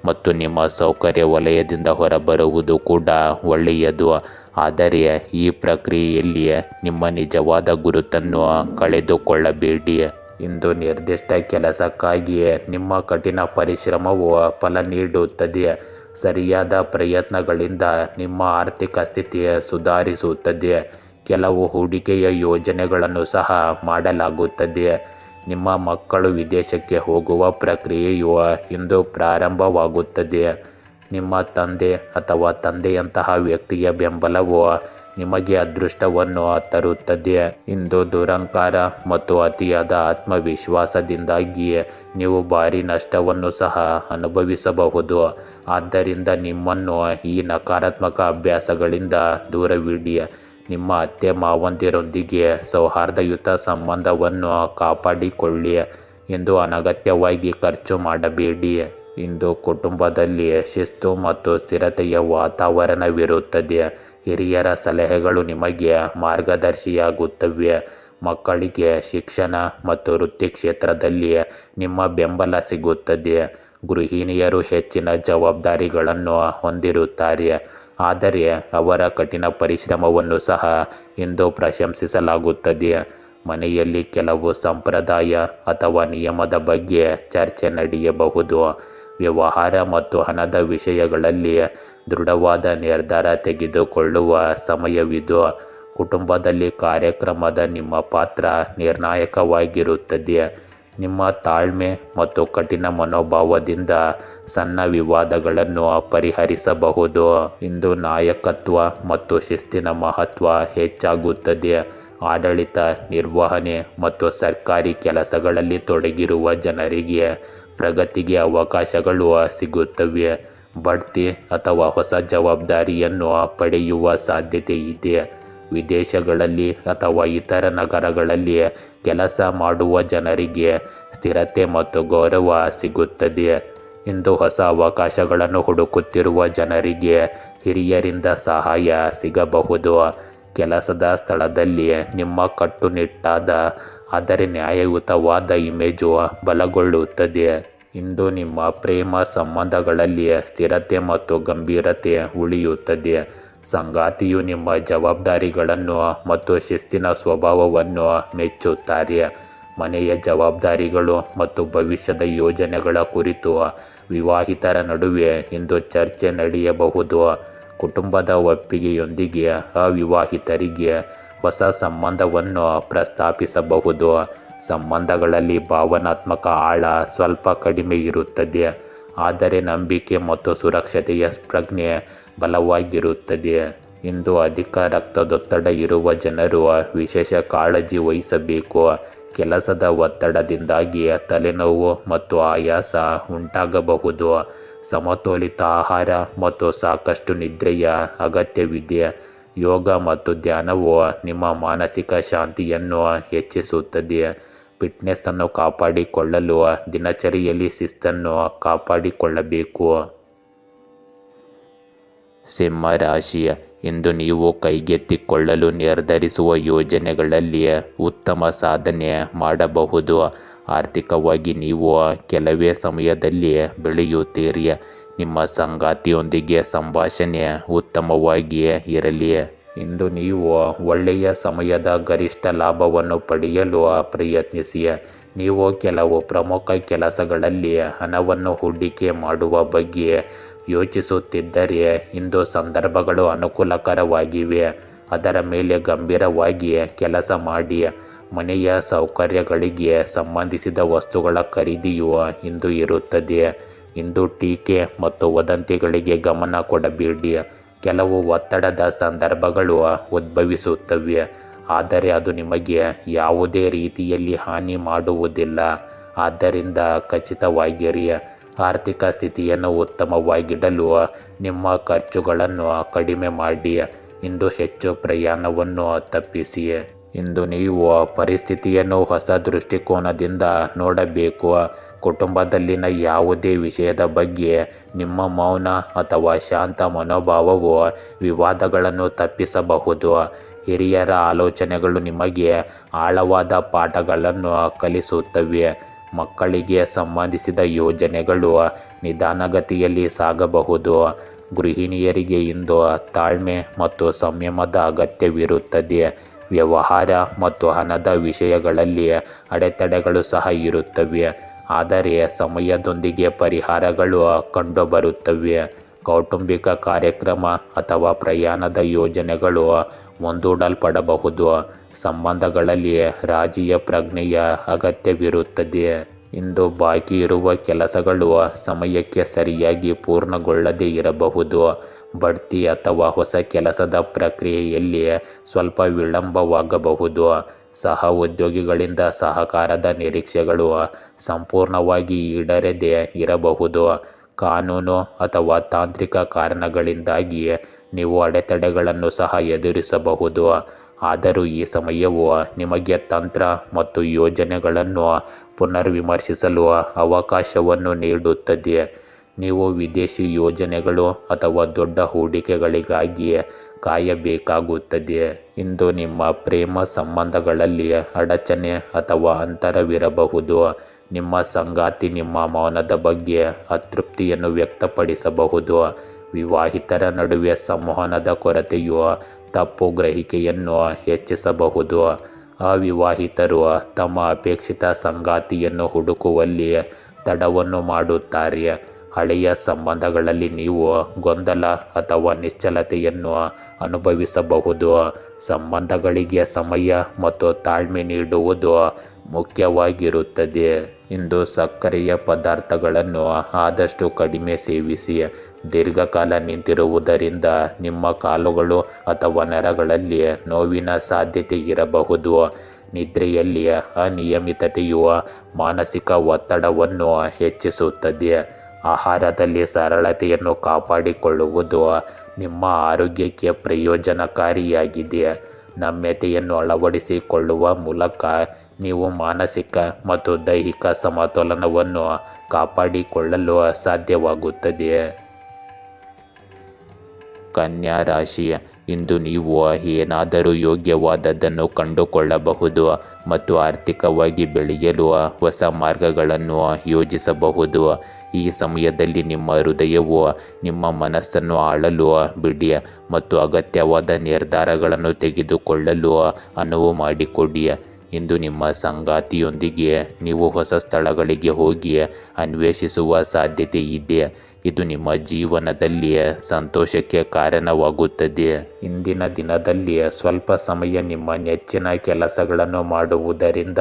ಮತ್ತು ನಿಮ್ಮ ಸೌಕರ್ಯ ವಲಯದಿಂದ ಹೊರಬರುವುದು ಕೂಡ ಒಳ್ಳೆಯದು. ಆದರೆ ಈ ಪ್ರಕ್ರಿಯೆಯಲ್ಲಿ ನಿಮ್ಮ ನಿಜವಾದ ಗುರುತನ್ನು ಕಳೆದುಕೊಳ್ಳಬೇಡಿ. ಇಂದು ನಿರ್ದಿಷ್ಟ ಕೆಲಸಕ್ಕಾಗಿ ನಿಮ್ಮ ಕಠಿಣ ಪರಿಶ್ರಮವು ಫಲ ನೀಡುತ್ತದೆ. ಸರಿಯಾದ ಪ್ರಯತ್ನಗಳಿಂದ ನಿಮ್ಮ ಆರ್ಥಿಕ ಸ್ಥಿತಿ ಸುಧಾರಿಸುತ್ತದೆ. ಕೆಲವು ಹೂಡಿಕೆಯ ಯೋಜನೆಗಳನ್ನು ಸಹ ಮಾಡಲಾಗುತ್ತದೆ. ನಿಮ್ಮ ಮಕ್ಕಳು ವಿದೇಶಕ್ಕೆ ಹೋಗುವ ಪ್ರಕ್ರಿಯೆಯು ಇಂದು ಪ್ರಾರಂಭವಾಗುತ್ತದೆ. ನಿಮ್ಮ ತಂದೆ ಅಥವಾ ತಂದೆಯಂತಹ ವ್ಯಕ್ತಿಯ ಬೆಂಬಲವು ನಿಮಗೆ ಅದೃಷ್ಟವನ್ನು ತರುತ್ತದೆ. ಇಂದು ದುರಹಂಕಾರ ಮತ್ತು ಅತಿಯಾದ ಆತ್ಮವಿಶ್ವಾಸದಿಂದಾಗಿ ನೀವು ಭಾರೀ ನಷ್ಟವನ್ನು ಸಹ ಅನುಭವಿಸಬಹುದು. ಆದ್ದರಿಂದ ನಿಮ್ಮನ್ನು ಈ ನಕಾರಾತ್ಮಕ ಅಭ್ಯಾಸಗಳಿಂದ ದೂರವಿಡಿ. ನಿಮ್ಮ ಅತ್ತೆ ಮಾವಂದಿರೊಂದಿಗೆ ಸೌಹಾರ್ದಯುತ ಸಂಬಂಧವನ್ನು ಕಾಪಾಡಿಕೊಳ್ಳಿ. ಇಂದು ಅನಗತ್ಯವಾಗಿ ಖರ್ಚು ಮಾಡಬೇಡಿ. ಇಂದು ಕುಟುಂಬದಲ್ಲಿ ಶಿಸ್ತು ಮತ್ತು ಸ್ಥಿರತೆಯ ವಾತಾವರಣವಿರುತ್ತದೆ. ಹಿರಿಯರ ಸಲಹೆಗಳು ನಿಮಗೆ ಮಾರ್ಗದರ್ಶಿಯಾಗುತ್ತವೆ. ಮಕ್ಕಳಿಗೆ ಶಿಕ್ಷಣ ಮತ್ತು ವೃತ್ತಿ ಕ್ಷೇತ್ರದಲ್ಲಿ ನಿಮ್ಮ ಬೆಂಬಲ ಸಿಗುತ್ತದೆ. ಗೃಹಿಣಿಯರು ಹೆಚ್ಚಿನ ಜವಾಬ್ದಾರಿಗಳನ್ನು ಹೊಂದಿರುತ್ತಾರೆ, ಆದರೆ ಅವರ ಕಠಿಣ ಪರಿಶ್ರಮವನ್ನು ಸಹ ಇಂದು ಪ್ರಶಂಸಿಸಲಾಗುತ್ತದೆ. ಮನೆಯಲ್ಲಿ ಕೆಲವು ಸಂಪ್ರದಾಯ ಅಥವಾ ನಿಯಮದ ಬಗ್ಗೆ ಚರ್ಚೆ ನಡೆಯಬಹುದು. ವ್ಯವಹಾರ ಮತ್ತು ಹಣದ ವಿಷಯಗಳಲ್ಲಿ ದೃಢವಾದ ನಿರ್ಧಾರ ತೆಗೆದುಕೊಳ್ಳುವ ಸಮಯವಿದು. ಕುಟುಂಬದಲ್ಲಿ ಕಾರ್ಯಕ್ರಮದ ನಿಮ್ಮ ಪಾತ್ರ ನಿರ್ಣಾಯಕವಾಗಿರುತ್ತದೆ. ನಿಮ್ಮ ತಾಳ್ಮೆ ಮತ್ತು ಕಠಿಣ ಮನೋಭಾವದಿಂದ ಸಣ್ಣ ವಿವಾದಗಳನ್ನು ಪರಿಹರಿಸಬಹುದು. ಇಂದು ನಾಯಕತ್ವ ಮತ್ತು ಶಿಸ್ತಿನ ಮಹತ್ವ ಹೆಚ್ಚಾಗುತ್ತದೆ. ಆಡಳಿತ, ನಿರ್ವಹಣೆ ಮತ್ತು ಸರ್ಕಾರಿ ಕೆಲಸಗಳಲ್ಲಿ ತೊಡಗಿರುವ ಜನರಿಗೆ ಪ್ರಗತಿಗೆ ಅವಕಾಶಗಳು ಸಿಗುತ್ತವೆ. ಬಡ್ತಿ ಅಥವಾ ಹೊಸ ಜವಾಬ್ದಾರಿಯನ್ನು ಪಡೆಯುವ ಸಾಧ್ಯತೆ ಇದೆ. ವಿದೇಶಗಳಲ್ಲಿ ಅಥವಾ ಇತರ ನಗರಗಳಲ್ಲಿ ಕೆಲಸ ಮಾಡುವ ಜನರಿಗೆ ಸ್ಥಿರತೆ ಮತ್ತು ಗೌರವ ಸಿಗುತ್ತದೆ. ಇಂದು ಹೊಸ ಅವಕಾಶಗಳನ್ನು ಹುಡುಕುತ್ತಿರುವ ಜನರಿಗೆ ಹಿರಿಯರಿಂದ ಸಹಾಯ ಸಿಗಬಹುದು. ಕೆಲಸದ ಸ್ಥಳದಲ್ಲಿ ನಿಮ್ಮ ಕಟ್ಟುನಿಟ್ಟಾದ ಆದರೆ ನ್ಯಾಯಯುತವಾದ ಇಮೇಜು ಬಲಗೊಳ್ಳುತ್ತದೆ. ಇಂದು ನಿಮ್ಮ ಪ್ರೇಮ ಸಂಬಂಧಗಳಲ್ಲಿ ಸ್ಥಿರತೆ ಮತ್ತು ಗಂಭೀರತೆ ಉಳಿಯುತ್ತದೆ. ಸಂಗಾತಿಯು ನಿಮ್ಮ ಜವಾಬ್ದಾರಿಗಳನ್ನು ಮತ್ತು ಶಿಸ್ತಿನ ಸ್ವಭಾವವನ್ನು ಮೆಚ್ಚುತ್ತಾರೆ. ಮನೆಯ ಜವಾಬ್ದಾರಿಗಳು ಮತ್ತು ಭವಿಷ್ಯದ ಯೋಜನೆಗಳ ಕುರಿತು ವಿವಾಹಿತರ ನಡುವೆ ಇಂದು ಚರ್ಚೆ ನಡೆಯಬಹುದು. ಕುಟುಂಬದ ಒಪ್ಪಿಗೆಯೊಂದಿಗೆ ಅವಿವಾಹಿತರಿಗೆ ಹೊಸ ಸಂಬಂಧವನ್ನು ಪ್ರಸ್ತಾಪಿಸಬಹುದು. ಸಂಬಂಧಗಳಲ್ಲಿ ಭಾವನಾತ್ಮಕ ಆಳ ಸ್ವಲ್ಪ ಕಡಿಮೆ ಇರುತ್ತದೆ, ಆದರೆ ನಂಬಿಕೆ ಮತ್ತು ಸುರಕ್ಷತೆಯ ಪ್ರಜ್ಞೆ ಬಲವಾಗಿರುತ್ತದೆ. ಇಂದು ಅಧಿಕ ರಕ್ತದೊತ್ತಡ ಇರುವ ಜನರು ವಿಶೇಷ ಕಾಳಜಿ ವಹಿಸಬೇಕು. ಕೆಲಸದ ಒತ್ತಡದಿಂದಾಗಿ ತಲೆನೋವು ಮತ್ತು ಆಯಾಸ ಉಂಟಾಗಬಹುದು. ಸಮತೋಲಿತ ಆಹಾರ ಮತ್ತು ಸಾಕಷ್ಟು ನಿದ್ರೆಯ ಅಗತ್ಯವಿದೆ. ಯೋಗ ಮತ್ತು ಧ್ಯಾನವು ನಿಮ್ಮ ಮಾನಸಿಕ ಶಾಂತಿಯನ್ನು ಹೆಚ್ಚಿಸುತ್ತದೆ. ಫಿಟ್ನೆಸ್ಸನ್ನು ಕಾಪಾಡಿಕೊಳ್ಳಲು ದಿನಚರಿಯಲ್ಲಿ ಶಿಸ್ತನ್ನು ಕಾಪಾಡಿಕೊಳ್ಳಬೇಕು. ಸಿಂಹ ರಾಶಿ, ಇಂದು ನೀವು ಕೈಗೆತ್ತಿಕೊಳ್ಳಲು ನಿರ್ಧರಿಸುವ ಯೋಜನೆಗಳಲ್ಲಿ ಉತ್ತಮ ಸಾಧನೆ ಮಾಡಬಹುದು. ಆರ್ಥಿಕವಾಗಿ ನೀವು ಕೆಲವೇ ಸಮಯದಲ್ಲಿ ಬೆಳೆಯುತ್ತೀರಿ. ನಿಮ್ಮ ಸಂಗಾತಿಯೊಂದಿಗೆ ಸಂಭಾಷಣೆ ಉತ್ತಮವಾಗಿ ಇರಲಿ. ಇಂದು ನೀವು ಒಳ್ಳೆಯ ಸಮಯದ ಗರಿಷ್ಠ ಲಾಭವನ್ನು ಪಡೆಯಲು ಪ್ರಯತ್ನಿಸಿ. ನೀವು ಕೆಲವು ಪ್ರಮುಖ ಕೆಲಸಗಳಲ್ಲಿ ಹಣವನ್ನು ಹೂಡಿಕೆ ಮಾಡುವ ಬಗ್ಗೆ ಯೋಚಿಸುತ್ತಿದ್ದರೆ ಇಂದು ಸಂದರ್ಭಗಳು ಅನುಕೂಲಕರವಾಗಿವೆ. ಅದರ ಮೇಲೆ ಗಂಭೀರವಾಗಿ ಕೆಲಸ ಮಾಡಿ. ಮನೆಯ ಸೌಕರ್ಯಗಳಿಗೆ ಸಂಬಂಧಿಸಿದ ವಸ್ತುಗಳ ಖರೀದಿಯು ಇಂದು ಇರುತ್ತದೆ. ಇಂದು ಟೀಕೆ ಮತ್ತು ವದಂತಿಗಳಿಗೆ ಗಮನ ಕೊಡಬೇಡಿ. ಕೆಲವು ಒತ್ತಡದ ಸಂದರ್ಭಗಳು ಉದ್ಭವಿಸುತ್ತವೆ, ಆದರೆ ಅದು ನಿಮಗೆ ಯಾವುದೇ ರೀತಿಯಲ್ಲಿ ಹಾನಿ ಮಾಡುವುದಿಲ್ಲ. ಆದ್ದರಿಂದ ಖಚಿತವಾಗಿರಿ. ಆರ್ಥಿಕ ಸ್ಥಿತಿಯನ್ನು ಉತ್ತಮವಾಗಿಡಲು ನಿಮ್ಮ ಖರ್ಚುಗಳನ್ನು ಕಡಿಮೆ ಮಾಡಿ. ಇಂದು ಹೆಚ್ಚು ಪ್ರಯಾಣವನ್ನು ತಪ್ಪಿಸಿ. ಇಂದು ನೀವು ಪರಿಸ್ಥಿತಿಯನ್ನು ಹೊಸ ದೃಷ್ಟಿಕೋನದಿಂದ ನೋಡಬೇಕು. ಕುಟುಂಬದಲ್ಲಿನ ಯಾವುದೇ ವಿಷಯದ ಬಗ್ಗೆ ನಿಮ್ಮ ಮೌನ ಅಥವಾ ಶಾಂತ ಮನೋಭಾವವು ವಿವಾದಗಳನ್ನು ತಪ್ಪಿಸಬಹುದು. ಹಿರಿಯರ ಆಲೋಚನೆಗಳು ನಿಮಗೆ ಆಳವಾದ ಪಾಠಗಳನ್ನು ಕಲಿಸುತ್ತವೆ. ಮಕ್ಕಳಿಗೆ ಸಂಬಂಧಿಸಿದ ಯೋಜನೆಗಳು ನಿಧಾನಗತಿಯಲ್ಲಿ ಸಾಗಬಹುದು. ಗೃಹಿಣಿಯರಿಗೆ ಇಂದು ತಾಳ್ಮೆ ಮತ್ತು ಸಂಯಮದ ಅಗತ್ಯವಿರುತ್ತದೆ. ವ್ಯವಹಾರ ಮತ್ತು ಹಣದ ವಿಷಯಗಳಲ್ಲಿ ಅಡೆತಡೆಗಳು ಸಹ ಇರುತ್ತವೆ, ಆದರೆ ಸಮಯದೊಂದಿಗೆ ಪರಿಹಾರಗಳು ಕಂಡುಬರುತ್ತವೆ. ಕೌಟುಂಬಿಕ ಕಾರ್ಯಕ್ರಮ ಅಥವಾ ಪ್ರಯಾಣದ ಯೋಜನೆಗಳು ಮುಂದೂಡಲ್ಪಡಬಹುದು. ಸಂಬಂಧಗಳಲ್ಲಿ ರಾಜಿಯ ಪ್ರಜ್ಞೆಯ ಅಗತ್ಯವಿರುತ್ತದೆ. ಇಂದು ಬಾಕಿ ಇರುವ ಕೆಲಸಗಳು ಸಮಯಕ್ಕೆ ಸರಿಯಾಗಿ ಪೂರ್ಣಗೊಳ್ಳದೇ ಇರಬಹುದು. ಬಡ್ತಿ ಅಥವಾ ಹೊಸ ಕೆಲಸದ ಪ್ರಕ್ರಿಯೆಯಲ್ಲಿ ಸ್ವಲ್ಪ ವಿಳಂಬವಾಗಬಹುದು. ಸಹ ಉದ್ಯೋಗಿಗಳಿಂದ ಸಹಕಾರದ ನಿರೀಕ್ಷೆಗಳು ಸಂಪೂರ್ಣವಾಗಿ ಈಡೇರದೇ ಇರಬಹುದು. ಕಾನೂನು ಅಥವಾ ತಾಂತ್ರಿಕ ಕಾರಣಗಳಿಂದಾಗಿ ನೀವು ಅಡೆತಡೆಗಳನ್ನು ಸಹ ಎದುರಿಸಬಹುದು. ಆದರೂ ಈ ಸಮಯವು ನಿಮಗೆ ತಂತ್ರ ಮತ್ತು ಯೋಜನೆಗಳನ್ನು ಪುನರ್ವಿಮರ್ಶಿಸಲು ಅವಕಾಶವನ್ನು ನೀಡುತ್ತದೆ. ನೀವು ವಿದೇಶಿ ಯೋಜನೆಗಳು ಅಥವಾ ದೊಡ್ಡ ಹೂಡಿಕೆಗಳಿಗಾಗಿ ಕಾಯಬೇಕಾಗುತ್ತದೆ. ಇಂದು ನಿಮ್ಮ ಪ್ರೇಮ ಸಂಬಂಧಗಳಲ್ಲಿ ಅಡಚಣೆ ಅಥವಾ ಅಂತರವಿರಬಹುದು. ನಿಮ್ಮ ಸಂಗಾತಿ ನಿಮ್ಮ ಮೌನದ ಬಗ್ಗೆ ಅತೃಪ್ತಿಯನ್ನು ವ್ಯಕ್ತಪಡಿಸಬಹುದು. ವಿವಾಹಿತರ ನಡುವೆ ಸಂವಹನದ ಕೊರತೆಯು ತಪ್ಪು ಗ್ರಹಿಕೆಯನ್ನು ಹೆಚ್ಚಿಸಬಹುದು. ಅವಿವಾಹಿತರು ತಮ್ಮ ಅಪೇಕ್ಷಿತ ಸಂಗಾತಿಯನ್ನು ಹುಡುಕುವಲ್ಲಿ ತಡವನ್ನು ಮಾಡುತ್ತಾರೆ. ಹಳೆಯ ಸಂಬಂಧಗಳಲ್ಲಿ ನೀವು ಗೊಂದಲ ಅಥವಾ ನಿಶ್ಚಲತೆಯನ್ನು ಅನುಭವಿಸಬಹುದು. ಸಂಬಂಧಗಳಿಗೆ ಸಮಯ ಮತ್ತು ತಾಳ್ಮೆ ನೀಡುವುದು ಮುಖ್ಯವಾಗಿರುತ್ತದೆ. ಇಂದು ಸಕ್ಕರೆಯ ಪದಾರ್ಥಗಳನ್ನು ಆದಷ್ಟು ಕಡಿಮೆ ಸೇವಿಸಿ. ದೀರ್ಘಕಾಲ ನಿಂತಿರುವುದರಿಂದ ನಿಮ್ಮ ಕಾಲುಗಳು ಅಥವಾ ನರಗಳಲ್ಲಿ ನೋವಿನ ಸಾಧ್ಯತೆ ಇರಬಹುದು. ನಿದ್ರೆಯಲ್ಲಿ ಅನಿಯಮಿತತೆಯು ಮಾನಸಿಕ ಒತ್ತಡವನ್ನು ಹೆಚ್ಚಿಸುತ್ತದೆ. ಆಹಾರದಲ್ಲಿ ಸರಳತೆಯನ್ನು ಕಾಪಾಡಿಕೊಳ್ಳುವುದು ನಿಮ್ಮ ಆರೋಗ್ಯಕ್ಕೆ ಪ್ರಯೋಜನಕಾರಿಯಾಗಿದೆ. ನಮ್ಯತೆಯನ್ನು ಅಳವಡಿಸಿಕೊಳ್ಳುವ ಮೂಲಕ ನೀವು ಮಾನಸಿಕ ಮತ್ತು ದೈಹಿಕ ಸಮತೋಲನವನ್ನು ಕಾಪಾಡಿಕೊಳ್ಳಲು ಸಾಧ್ಯವಾಗುತ್ತದೆ. ಕನ್ಯಾ ರಾಶಿ, ಇಂದು ನೀವು ಏನಾದರೂ ಯೋಗ್ಯವಾದದ್ದನ್ನು ಕಂಡುಕೊಳ್ಳಬಹುದು ಮತ್ತು ಆರ್ಥಿಕವಾಗಿ ಬೆಳೆಯಲು ಹೊಸ ಮಾರ್ಗಗಳನ್ನು ಯೋಜಿಸಬಹುದು. ಈ ಸಮಯದಲ್ಲಿ ನಿಮ್ಮ ಹೃದಯವು ನಿಮ್ಮ ಮನಸ್ಸನ್ನು ಆಳಲು ಬಿಡಿ ಮತ್ತು ಅಗತ್ಯವಾದ ನಿರ್ಧಾರಗಳನ್ನು ತೆಗೆದುಕೊಳ್ಳಲು ಅನುವು ಮಾಡಿಕೊಡಿ. ಇಂದು ನಿಮ್ಮ ಸಂಗಾತಿಯೊಂದಿಗೆ ನೀವು ಹೊಸ ಸ್ಥಳಗಳಿಗೆ ಹೋಗಿ ಅನ್ವೇಷಿಸುವ ಸಾಧ್ಯತೆ ಇದೆ. ಇದು ನಿಮ್ಮ ಜೀವನದಲ್ಲಿ ಸಂತೋಷಕ್ಕೆ ಕಾರಣವಾಗುತ್ತದೆ. ಇಂದಿನ ದಿನದಲ್ಲಿ ಸ್ವಲ್ಪ ಸಮಯ ನಿಮ್ಮ ನೆಚ್ಚಿನ ಕೆಲಸಗಳನ್ನು ಮಾಡುವುದರಿಂದ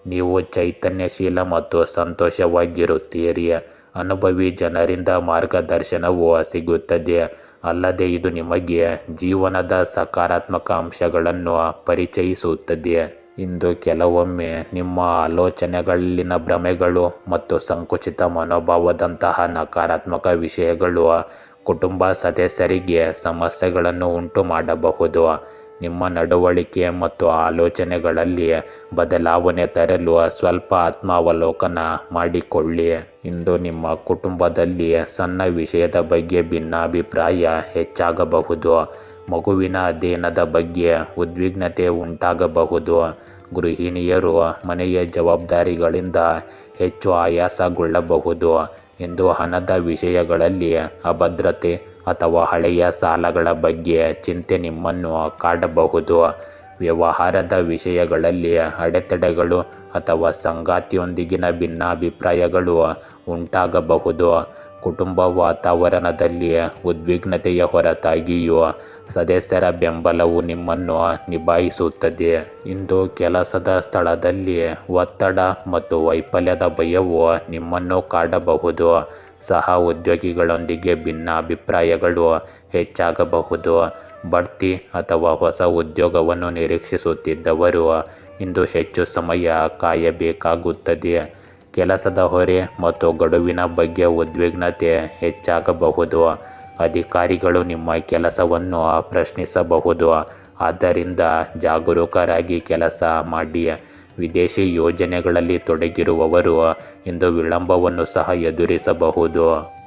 ನೀವು ಚೈತನ್ಯಶೀಲ ಮತ್ತು ಸಂತೋಷವಾಗಿರುತ್ತೀರಿ. ಅನುಭವಿ ಜನರಿಂದ ಮಾರ್ಗದರ್ಶನವೂ ಸಿಗುತ್ತದೆ. ಅಲ್ಲದೆ ಇದು ನಿಮಗೆ ಜೀವನದ ಸಕಾರಾತ್ಮಕ ಅಂಶಗಳನ್ನು ಪರಿಚಯಿಸುತ್ತದೆ. ಇಂದು ಕೆಲವೊಮ್ಮೆ ನಿಮ್ಮ ಆಲೋಚನೆಗಳಲ್ಲಿನ ಭ್ರಮೆಗಳು ಮತ್ತು ಸಂಕುಚಿತ ಮನೋಭಾವದಂತಹ ನಕಾರಾತ್ಮಕ ವಿಷಯಗಳು ಕುಟುಂಬ ಸದಸ್ಯರಿಗೆ ಸಮಸ್ಯೆಗಳನ್ನು ಉಂಟು ಮಾಡಬಹುದು. ನಿಮ್ಮ ನಡವಳಿಕೆ ಮತ್ತು ಆಲೋಚನೆಗಳಲ್ಲಿ ಬದಲಾವಣೆ ತರಲು ಸ್ವಲ್ಪ ಆತ್ಮಾವಲೋಕನ ಮಾಡಿಕೊಳ್ಳಿ. ಇಂದು ನಿಮ್ಮ ಕುಟುಂಬದಲ್ಲಿ ಸಣ್ಣ ವಿಷಯದ ಬಗ್ಗೆ ಭಿನ್ನಾಭಿಪ್ರಾಯ ಹೆಚ್ಚಾಗಬಹುದು. ಮಗುವಿನ ಅಧ್ಯಯನದ ಬಗ್ಗೆ ಉದ್ವಿಗ್ನತೆ ಉಂಟಾಗಬಹುದು. ಗೃಹಿಣಿಯರು ಮನೆಯ ಜವಾಬ್ದಾರಿಗಳಿಂದ ಹೆಚ್ಚು ಆಯಾಸಗೊಳ್ಳಬಹುದು. ಇಂದು ಹಣದ ವಿಷಯಗಳಲ್ಲಿ ಅಭದ್ರತೆ ಅಥವಾ ಹಳೆಯ ಸಾಲಗಳ ಬಗ್ಗೆ ಚಿಂತೆ ನಿಮ್ಮನ್ನು ಕಾಡಬಹುದು. ವ್ಯವಹಾರದ ವಿಷಯಗಳಲ್ಲಿ ಅಡೆತಡೆಗಳು ಅಥವಾ ಸಂಗಾತಿಯೊಂದಿಗಿನ ಭಿನ್ನಾಭಿಪ್ರಾಯಗಳು ಉಂಟಾಗಬಹುದು. ಕುಟುಂಬ ವಾತಾವರಣದಲ್ಲಿ ಉದ್ವಿಗ್ನತೆಯ ಹೊರತಾಗಿಯೂ ಸದಸ್ಯರ ಬೆಂಬಲವು ನಿಮ್ಮನ್ನು ನಿಭಾಯಿಸುತ್ತದೆ. ಇಂದು ಕೆಲಸದ ಸ್ಥಳದಲ್ಲಿ ಒತ್ತಡ ಮತ್ತು ವೈಫಲ್ಯದ ಭಯವು ನಿಮ್ಮನ್ನು ಕಾಡಬಹುದು. ಸಹ ಉದ್ಯೋಗಿಗಳೊಂದಿಗೆ ಭಿನ್ನಾಭಿಪ್ರಾಯಗಳು ಹೆಚ್ಚಾಗಬಹುದು. ಬಡ್ತಿ ಅಥವಾ ಹೊಸ ಉದ್ಯೋಗವನ್ನು ನಿರೀಕ್ಷಿಸುತ್ತಿದ್ದವರು ಇಂದು ಹೆಚ್ಚು ಸಮಯ ಕಾಯಬೇಕಾಗುತ್ತದೆ. ಕೆಲಸದ ಹೊರೆ ಮತ್ತು ಗಡುವಿನ ಬಗ್ಗೆ ಉದ್ವಿಗ್ನತೆ ಹೆಚ್ಚಾಗಬಹುದು. ಅಧಿಕಾರಿಗಳು ನಿಮ್ಮ ಕೆಲಸವನ್ನು ಪ್ರಶ್ನಿಸಬಹುದು. ಆದ್ದರಿಂದ ಜಾಗರೂಕರಾಗಿ ಕೆಲಸ ಮಾಡಿ. ವಿದೇಶಿ ಯೋಜನೆಗಳಲ್ಲಿ ತೊಡಗಿರುವವರು ಇಂದು ವಿಳಂಬವನ್ನು ಸಹ ಎದುರಿಸಬಹುದು.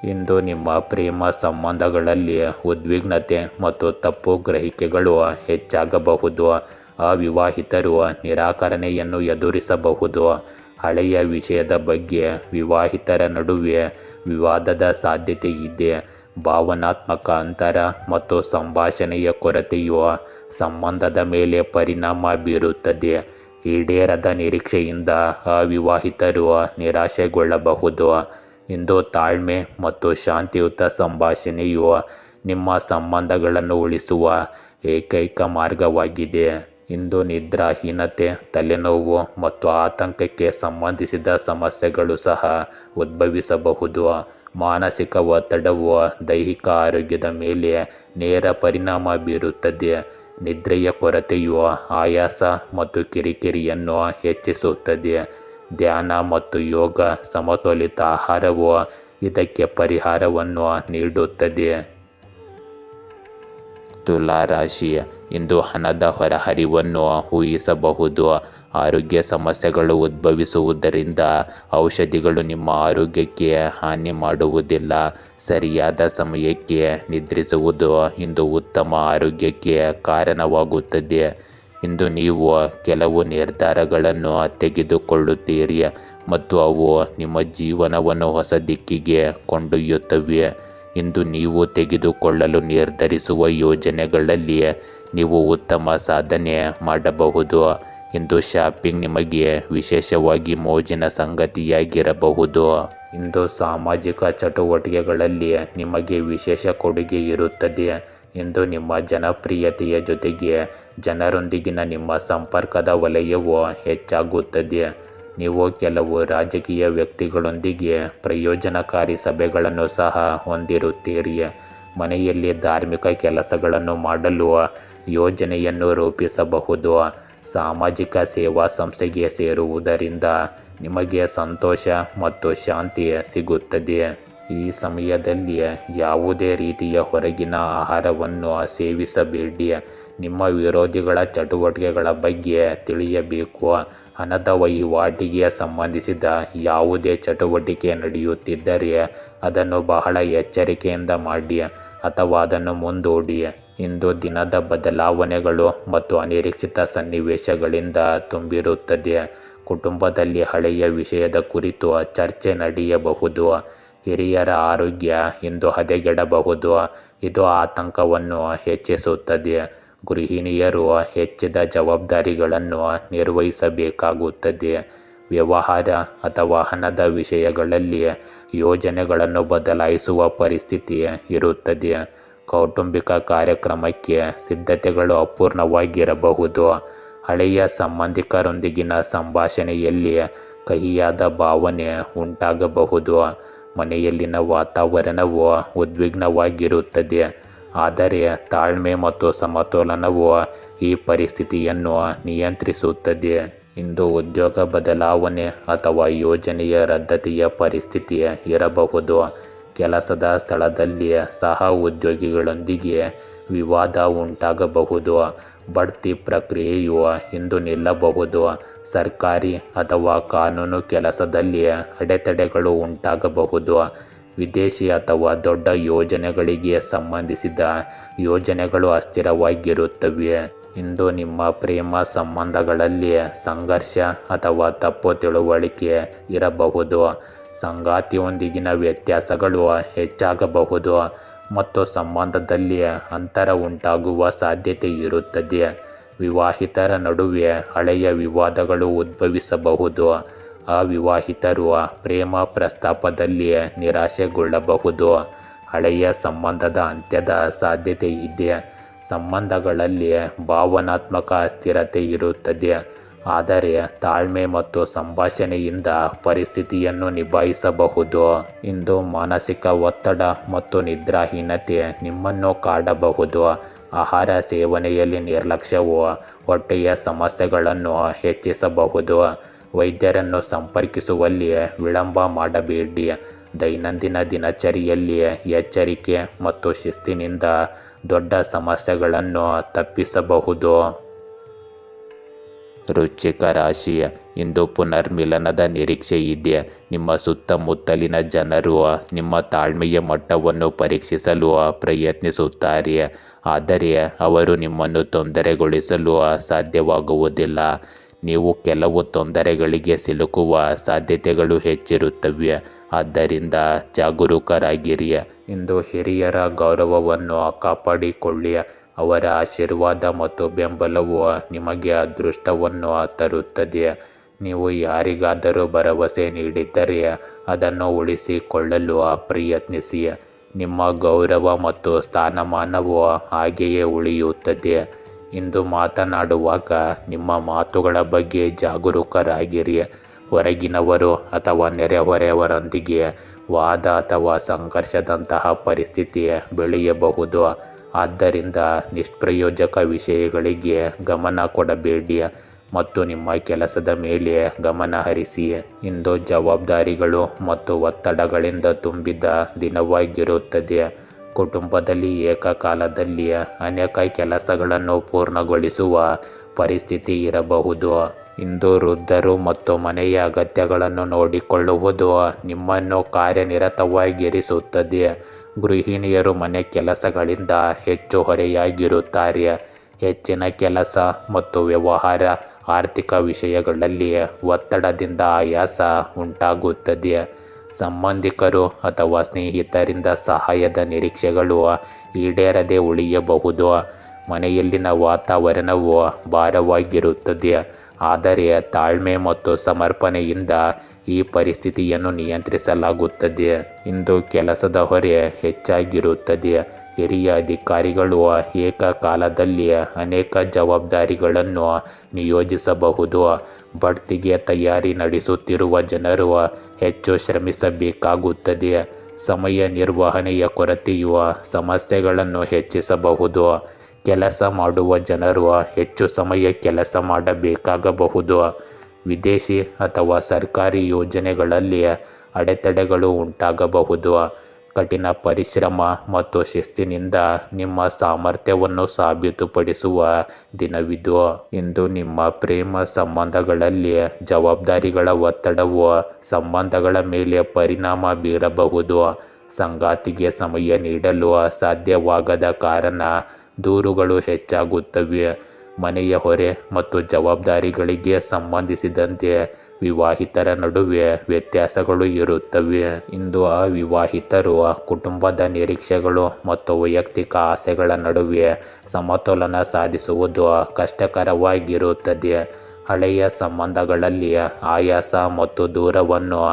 ಇಂದು ನಿಮ್ಮ ಪ್ರೇಮ ಸಂಬಂಧಗಳಲ್ಲಿ ಉದ್ವಿಗ್ನತೆ ಮತ್ತು ತಪ್ಪು ಗ್ರಹಿಕೆಗಳು ಹೆಚ್ಚಾಗಬಹುದು. ಅವಿವಾಹಿತರು ನಿರಾಕರಣೆಯನ್ನು ಎದುರಿಸಬಹುದು. ಹಳೆಯ ವಿಷಯದ ಬಗ್ಗೆ ವಿವಾಹಿತರ ನಡುವೆ ವಿವಾದದ ಸಾಧ್ಯತೆ ಇದೆ. ಭಾವನಾತ್ಮಕ ಅಂತರ ಮತ್ತು ಸಂಭಾಷಣೆಯ ಕೊರತೆಯು ಸಂಬಂಧದ ಮೇಲೆ ಪರಿಣಾಮ ಬೀರುತ್ತದೆ. ಈಡೇರದ ನಿರೀಕ್ಷೆಯಿಂದ ಅವಿವಾಹಿತರು ನಿರಾಶೆಗೊಳ್ಳಬಹುದು. ಇಂದು ತಾಳ್ಮೆ ಮತ್ತು ಶಾಂತಿಯುತ ಸಂಭಾಷಣೆಯು ನಿಮ್ಮ ಸಂಬಂಧಗಳನ್ನು ಉಳಿಸುವ ಏಕೈಕ ಮಾರ್ಗವಾಗಿದೆ. ಇಂದು ನಿದ್ರಾಹೀನತೆ, ತಲೆನೋವು ಮತ್ತು ಆತಂಕಕ್ಕೆ ಸಂಬಂಧಿಸಿದ ಸಮಸ್ಯೆಗಳು ಸಹ ಉದ್ಭವಿಸಬಹುದು. ಮಾನಸಿಕ ಒತ್ತಡವು ದೈಹಿಕ ಆರೋಗ್ಯದ ಮೇಲೆ ನೇರ ಪರಿಣಾಮ ಬೀರುತ್ತದೆ. ನಿದ್ರೆಯ ಕೊರತೆಯು ಆಯಾಸ ಮತ್ತು ಕಿರಿಕಿರಿಯನ್ನು ಹೆಚ್ಚಿಸುತ್ತದೆ. ಧ್ಯಾನ ಮತ್ತು ಯೋಗ, ಸಮತೋಲಿತ ಆಹಾರವು ಇದಕ್ಕೆ ಪರಿಹಾರವನ್ನು ನೀಡುತ್ತದೆ. ತುಲಾ ರಾಶಿ, ಇಂದು ಹಣದ ಹೊರಹರಿವನ್ನು ಊಹಿಸಬಹುದು. ಆರೋಗ್ಯ ಸಮಸ್ಯೆಗಳು ಉದ್ಭವಿಸುವುದರಿಂದ ಔಷಧಿಗಳು ನಿಮ್ಮ ಆರೋಗ್ಯಕ್ಕೆ ಹಾನಿ ಮಾಡುವುದಿಲ್ಲ. ಸರಿಯಾದ ಸಮಯಕ್ಕೆ ನಿದ್ರಿಸುವುದು ಇಂದು ಉತ್ತಮ ಆರೋಗ್ಯಕ್ಕೆ ಕಾರಣವಾಗುತ್ತದೆ. ಇಂದು ನೀವು ಕೆಲವು ನಿರ್ಧಾರಗಳನ್ನು ತೆಗೆದುಕೊಳ್ಳುತ್ತೀರಿ ಮತ್ತು ಅವು ನಿಮ್ಮ ಜೀವನವನ್ನು ಹೊಸ ದಿಕ್ಕಿಗೆ ಕೊಂಡೊಯ್ಯುತ್ತವೆ. ಇಂದು ನೀವು ತೆಗೆದುಕೊಳ್ಳಲು ನಿರ್ಧರಿಸುವ ಯೋಜನೆಗಳಲ್ಲಿ ನೀವು ಉತ್ತಮ ಸಾಧನೆ ಮಾಡಬಹುದು. ಇಂದು ಶಾಪಿಂಗ್ ನಿಮಗೆ ವಿಶೇಷವಾಗಿ ಮೋಜಿನ ಸಂಗತಿಯಾಗಿರಬಹುದು. ಇಂದು ಸಾಮಾಜಿಕ ಚಟುವಟಿಕೆಗಳಲ್ಲಿ ನಿಮಗೆ ವಿಶೇಷ ಕೊಡುಗೆ ಇರುತ್ತದೆ. ಇಂದು ನಿಮ್ಮ ಜನಪ್ರಿಯತೆಯ ಜೊತೆಗೆ ಜನರೊಂದಿಗಿನ ನಿಮ್ಮ ಸಂಪರ್ಕದ ವಲಯವು ಹೆಚ್ಚಾಗುತ್ತದೆ. ನೀವು ಕೆಲವು ರಾಜಕೀಯ ವ್ಯಕ್ತಿಗಳೊಂದಿಗೆ ಪ್ರಯೋಜನಕಾರಿ ಸಭೆಗಳನ್ನು ಸಹ ಹೊಂದಿರುತ್ತೀರಿ. ಮನೆಯಲ್ಲಿ ಧಾರ್ಮಿಕ ಕೆಲಸಗಳನ್ನು ಮಾಡಲು ಯೋಜನೆಯನ್ನು ರೂಪಿಸಬಹುದು. ಸಾಮಾಜಿಕ ಸೇವಾ ಸಂಸ್ಥೆಗೆ ಸೇರುವುದರಿಂದ ನಿಮಗೆ ಸಂತೋಷ ಮತ್ತು ಶಾಂತಿ ಸಿಗುತ್ತದೆ. ಈ ಸಮಯದಲ್ಲಿ ಯಾವುದೇ ರೀತಿಯ ಹೊರಗಿನ ಆಹಾರವನ್ನು ಸೇವಿಸಬೇಡಿ. ನಿಮ್ಮ ವಿರೋಧಿಗಳ ಚಟುವಟಿಕೆಗಳ ಬಗ್ಗೆ ತಿಳಿಯಬೇಕು. ಹಣದ ವಹಿವಾಟಿಗೆ ಸಂಬಂಧಿಸಿದ ಯಾವುದೇ ಚಟುವಟಿಕೆ ನಡೆಯುತ್ತಿದ್ದರೆ ಅದನ್ನು ಬಹಳ ಎಚ್ಚರಿಕೆಯಿಂದ ಮಾಡಿ. ಅಥವಾ ಅದನ್ನು ಮುಂದೂಡಿ. ಇಂದು ದಿನದ ಬದಲಾವಣೆಗಳು ಮತ್ತು ಅನಿರೀಕ್ಷಿತ ಸನ್ನಿವೇಶಗಳಿಂದ ತುಂಬಿರುತ್ತದೆ. ಕುಟುಂಬದಲ್ಲಿ ಹಳೆಯ ವಿಷಯದ ಕುರಿತು ಚರ್ಚೆ ನಡೆಯಬಹುದು. ಹಿರಿಯರ ಆರೋಗ್ಯ ಇಂದು ಹದಗೆಡಬಹುದು. ಇದು ಆತಂಕವನ್ನು ಹೆಚ್ಚಿಸುತ್ತದೆ. ಗೃಹಿಣಿಯರು ಹೆಚ್ಚಿದ ಜವಾಬ್ದಾರಿಗಳನ್ನು ನಿರ್ವಹಿಸಬೇಕಾಗುತ್ತದೆ. ವ್ಯವಹಾರ ಅಥವಾ ಹಣದ ವಿಷಯಗಳಲ್ಲಿ ಯೋಜನೆಗಳನ್ನು ಬದಲಾಯಿಸುವ ಪರಿಸ್ಥಿತಿ ಇರುತ್ತದೆ. ಕೌಟುಂಬಿಕ ಕಾರ್ಯಕ್ರಮಕ್ಕೆ ಸಿದ್ಧತೆಗಳು ಅಪೂರ್ಣವಾಗಿರಬಹುದು. ಹಳೆಯ ಸಂಬಂಧಿಕರೊಂದಿಗಿನ ಸಂಭಾಷಣೆಯಲ್ಲಿ ಕಹಿಯಾದ ಭಾವನೆ ಉಂಟಾಗಬಹುದು. ಮನೆಯಲ್ಲಿನ ವಾತಾವರಣವು ಉದ್ವಿಗ್ನವಾಗಿರುತ್ತದೆ. ಆದರೆ ತಾಳ್ಮೆ ಮತ್ತು ಸಮತೋಲನವು ಈ ಪರಿಸ್ಥಿತಿಯನ್ನು ನಿಯಂತ್ರಿಸುತ್ತದೆ. ಇಂದು ಉದ್ಯೋಗ ಬದಲಾವಣೆ ಅಥವಾ ಯೋಜನೆಯ ರದ್ದತಿಯ ಪರಿಸ್ಥಿತಿ ಇರಬಹುದು. ಕೆಲಸದ ಸ್ಥಳದಲ್ಲಿ ಸಹ ಉದ್ಯೋಗಿಗಳೊಂದಿಗೆ ವಿವಾದ ಉಂಟಾಗಬಹುದು. ಬಡ್ತಿ ಪ್ರಕ್ರಿಯೆಯು ಇಂದು ನಿಲ್ಲಬಹುದು. ಸರ್ಕಾರಿ ಅಥವಾ ಕಾನೂನು ಕೆಲಸದಲ್ಲಿ ಅಡೆತಡೆಗಳು ಉಂಟಾಗಬಹುದು. ವಿದೇಶಿ ಅಥವಾ ದೊಡ್ಡ ಯೋಜನೆಗಳಿಗೆ ಸಂಬಂಧಿಸಿದ ಯೋಜನೆಗಳು ಅಸ್ಥಿರವಾಗಿರುತ್ತವೆ. ಇಂದು ನಿಮ್ಮ ಪ್ರೇಮ ಸಂಬಂಧಗಳಲ್ಲಿ ಸಂಘರ್ಷ ಅಥವಾ ತಪ್ಪು ತಿಳುವಳಿಕೆ ಇರಬಹುದು. ಸಂಗಾತಿಯೊಂದಿಗಿನ ವ್ಯತ್ಯಾಸಗಳು ಹೆಚ್ಚಾಗಬಹುದು ಮತ್ತು ಸಂಬಂಧದಲ್ಲಿ ಅಂತರ ಉಂಟಾಗುವ ಸಾಧ್ಯತೆ ಇರುತ್ತದೆ. ವಿವಾಹಿತರ ನಡುವೆ ಹಳೆಯ ವಿವಾದಗಳು ಉದ್ಭವಿಸಬಹುದು. ಅವಿವಾಹಿತರು ಪ್ರೇಮ ಪ್ರಸ್ತಾಪದಲ್ಲಿ ನಿರಾಶೆಗೊಳ್ಳಬಹುದು. ಹಳೆಯ ಸಂಬಂಧದ ಅಂತ್ಯದ ಸಾಧ್ಯತೆ ಇದೆ. ಸಂಬಂಧಗಳಲ್ಲಿ ಭಾವನಾತ್ಮಕ ಅಸ್ಥಿರತೆ ಇರುತ್ತದೆ. ಆದರೆ ತಾಳ್ಮೆ ಮತ್ತು ಸಂಭಾಷಣೆಯಿಂದ ಪರಿಸ್ಥಿತಿಯನ್ನು ನಿಭಾಯಿಸಬಹುದು. ಇಂದು ಮಾನಸಿಕ ಒತ್ತಡ ಮತ್ತು ನಿದ್ರಾಹೀನತೆ ನಿಮ್ಮನ್ನು ಕಾಡಬಹುದು. ಆಹಾರ ಸೇವನೆಯಲ್ಲಿ ನಿರ್ಲಕ್ಷ್ಯವು ಹೊಟ್ಟೆಯ ಸಮಸ್ಯೆಗಳನ್ನು ಹೆಚ್ಚಿಸಬಹುದು. ವೈದ್ಯರನ್ನು ಸಂಪರ್ಕಿಸುವಲ್ಲಿ ವಿಳಂಬ ಮಾಡಬೇಡಿ. ದೈನಂದಿನ ದಿನಚರಿಯಲ್ಲಿ ಎಚ್ಚರಿಕೆ ಮತ್ತು ಶಿಸ್ತಿನಿಂದ ದೊಡ್ಡ ಸಮಸ್ಯೆಗಳನ್ನು ತಪ್ಪಿಸಬಹುದು. ವೃಶ್ಚಿಕ ರಾಶಿ, ಇಂದು ಪುನರ್ಮಿಲನದ ನಿರೀಕ್ಷೆ ಇದೆ. ನಿಮ್ಮ ಸುತ್ತಮುತ್ತಲಿನ ಜನರು ನಿಮ್ಮ ತಾಳ್ಮೆಯ ಮಟ್ಟವನ್ನು ಪರೀಕ್ಷಿಸಲು ಪ್ರಯತ್ನಿಸುತ್ತಾರೆ. ಆದರೆ ಅವರು ನಿಮ್ಮನ್ನು ತೊಂದರೆಗೊಳಿಸಲು ಸಾಧ್ಯವಾಗುವುದಿಲ್ಲ. ನೀವು ಕೆಲವು ತೊಂದರೆಗಳಿಗೆ ಸಿಲುಕುವ ಸಾಧ್ಯತೆಗಳು ಹೆಚ್ಚಿರುತ್ತವೆ. ಆದ್ದರಿಂದ ಜಾಗರೂಕರಾಗಿರಿ. ಇಂದು ಹಿರಿಯರ ಗೌರವವನ್ನು ಕಾಪಾಡಿಕೊಳ್ಳಿ. ಅವರ ಆಶೀರ್ವಾದ ಮತ್ತು ಬೆಂಬಲವು ನಿಮಗೆ ಅದೃಷ್ಟವನ್ನು ತರುತ್ತದೆ. ನೀವು ಯಾರಿಗಾದರೂ ಭರವಸೆ ನೀಡಿದ್ದರೆ ಅದನ್ನು ಉಳಿಸಿಕೊಳ್ಳಲು ಪ್ರಯತ್ನಿಸಿ. ನಿಮ್ಮ ಗೌರವ ಮತ್ತು ಸ್ಥಾನಮಾನವು ಹಾಗೆಯೇ ಉಳಿಯುತ್ತದೆ. ಇಂದು ಮಾತನಾಡುವಾಗ ನಿಮ್ಮ ಮಾತುಗಳ ಬಗ್ಗೆ ಜಾಗರೂಕರಾಗಿರಿ. ಹೊರಗಿನವರು ಅಥವಾ ನೆರೆಹೊರೆಯವರೊಂದಿಗೆ ವಾದ ಅಥವಾ ಸಂಘರ್ಷದಂತಹ ಪರಿಸ್ಥಿತಿ ಬೆಳೆಯಬಹುದು. ಆದ್ದರಿಂದ ನಿಷ್ಪ್ರಯೋಜಕ ವಿಷಯಗಳಿಗೆ ಗಮನ ಕೊಡಬೇಡಿ ಮತ್ತು ನಿಮ್ಮ ಕೆಲಸದ ಮೇಲೆ ಗಮನ ಹರಿಸಿ. ಇಂದು ಜವಾಬ್ದಾರಿಗಳು ಮತ್ತು ಒತ್ತಡಗಳಿಂದ ತುಂಬಿದ ದಿನವಾಗಿರುತ್ತದೆ. ಕುಟುಂಬದಲ್ಲಿ ಏಕಕಾಲದಲ್ಲಿ ಅನೇಕ ಕೆಲಸಗಳನ್ನು ಪೂರ್ಣಗೊಳಿಸುವ ಪರಿಸ್ಥಿತಿ ಇರಬಹುದು. ಇಂದು ವೃದ್ಧರು ಮತ್ತು ಮನೆಯ ಅಗತ್ಯಗಳನ್ನು ನೋಡಿಕೊಳ್ಳುವುದು ನಿಮ್ಮನ್ನು ಕಾರ್ಯನಿರತವಾಗಿರಿಸುತ್ತದೆ. ಗೃಹಿಣಿಯರು ಮನೆ ಕೆಲಸಗಳಿಂದ ಹೆಚ್ಚು ಹೊರೆಯಾಗಿರುತ್ತಾರೆ. ಹೆಚ್ಚಿನ ಕೆಲಸ ಮತ್ತು ವ್ಯವಹಾರ ಆರ್ಥಿಕ ವಿಷಯಗಳಲ್ಲಿ ಒತ್ತಡದಿಂದ ಆಯಾಸ ಉಂಟಾಗುತ್ತದೆ. ಸಂಬಂಧಿಕರು ಅಥವಾ ಸ್ನೇಹಿತರಿಂದ ಸಹಾಯದ ನಿರೀಕ್ಷೆಗಳು ಈಡೇರದೆ ಉಳಿಯಬಹುದು. ಮನೆಯಲ್ಲಿನ ವಾತಾವರಣವು ಭಾರವಾಗಿರುತ್ತದೆ. ಆದರೆ ತಾಳ್ಮೆ ಮತ್ತು ಸಮರ್ಪಣೆಯಿಂದ ಈ ಪರಿಸ್ಥಿತಿಯನ್ನು ನಿಯಂತ್ರಿಸಲಾಗುತ್ತದೆ. ಇಂದು ಕೆಲಸದ ಹೊರೆ ಹೆಚ್ಚಾಗಿರುತ್ತದೆ. ಹಿರಿಯ ಅಧಿಕಾರಿಗಳು ಏಕಕಾಲದಲ್ಲಿ ಅನೇಕ ಜವಾಬ್ದಾರಿಗಳನ್ನು ನಿಯೋಜಿಸಬಹುದು. ಬಡ್ತಿಗೆ ತಯಾರಿ ನಡೆಸುತ್ತಿರುವ ಜನರು ಹೆಚ್ಚು ಶ್ರಮಿಸಬೇಕಾಗುತ್ತದೆ. ಸಮಯ ನಿರ್ವಹಣೆಯ ಕೊರತೆಯು ಸಮಸ್ಯೆಗಳನ್ನು ಹೆಚ್ಚಿಸಬಹುದು. ಕೆಲಸ ಮಾಡುವ ಜನರು ಹೆಚ್ಚು ಸಮಯ ಕೆಲಸ ಮಾಡಬೇಕಾಗಬಹುದು. ವಿದೇಶಿ ಅಥವಾ ಸರ್ಕಾರಿ ಯೋಜನೆಗಳಲ್ಲಿ ಅಡೆತಡೆಗಳು ಉಂಟಾಗಬಹುದು. ಕಠಿಣ ಪರಿಶ್ರಮ ಮತ್ತು ಶಿಸ್ತಿನಿಂದ ನಿಮ್ಮ ಸಾಮರ್ಥ್ಯವನ್ನು ಸಾಬೀತುಪಡಿಸುವ ದಿನವಿದು. ಇಂದು ನಿಮ್ಮ ಪ್ರೇಮ ಸಂಬಂಧಗಳಲ್ಲಿ ಜವಾಬ್ದಾರಿಗಳ ಒತ್ತಡವು ಸಂಬಂಧಗಳ ಮೇಲೆ ಪರಿಣಾಮ ಬೀರಬಹುದು. ಸಂಗಾತಿಗೆ ಸಮಯ ನೀಡಲು ಸಾಧ್ಯವಾಗದ ಕಾರಣ ದೂರುಗಳು ಹೆಚ್ಚಾಗುತ್ತವೆ. ಮನೆಯ ಹೊರೆ ಮತ್ತು ಜವಾಬ್ದಾರಿಗಳಿಗೆ ಸಂಬಂಧಿಸಿದಂತೆ ವಿವಾಹಿತರ ನಡುವೆ ವ್ಯತ್ಯಾಸಗಳು ಇರುತ್ತವೆ. ಇಂದು ಅವಿವಾಹಿತರು ಕುಟುಂಬದ ನಿರೀಕ್ಷೆಗಳು ಮತ್ತು ವೈಯಕ್ತಿಕ ಆಸೆಗಳ ನಡುವೆ ಸಮತೋಲನ ಸಾಧಿಸುವುದು ಕಷ್ಟಕರವಾಗಿರುತ್ತದೆ. ಹಳೆಯ ಸಂಬಂಧಗಳಲ್ಲಿ ಆಯಾಸ ಮತ್ತು ದೂರವನ್ನು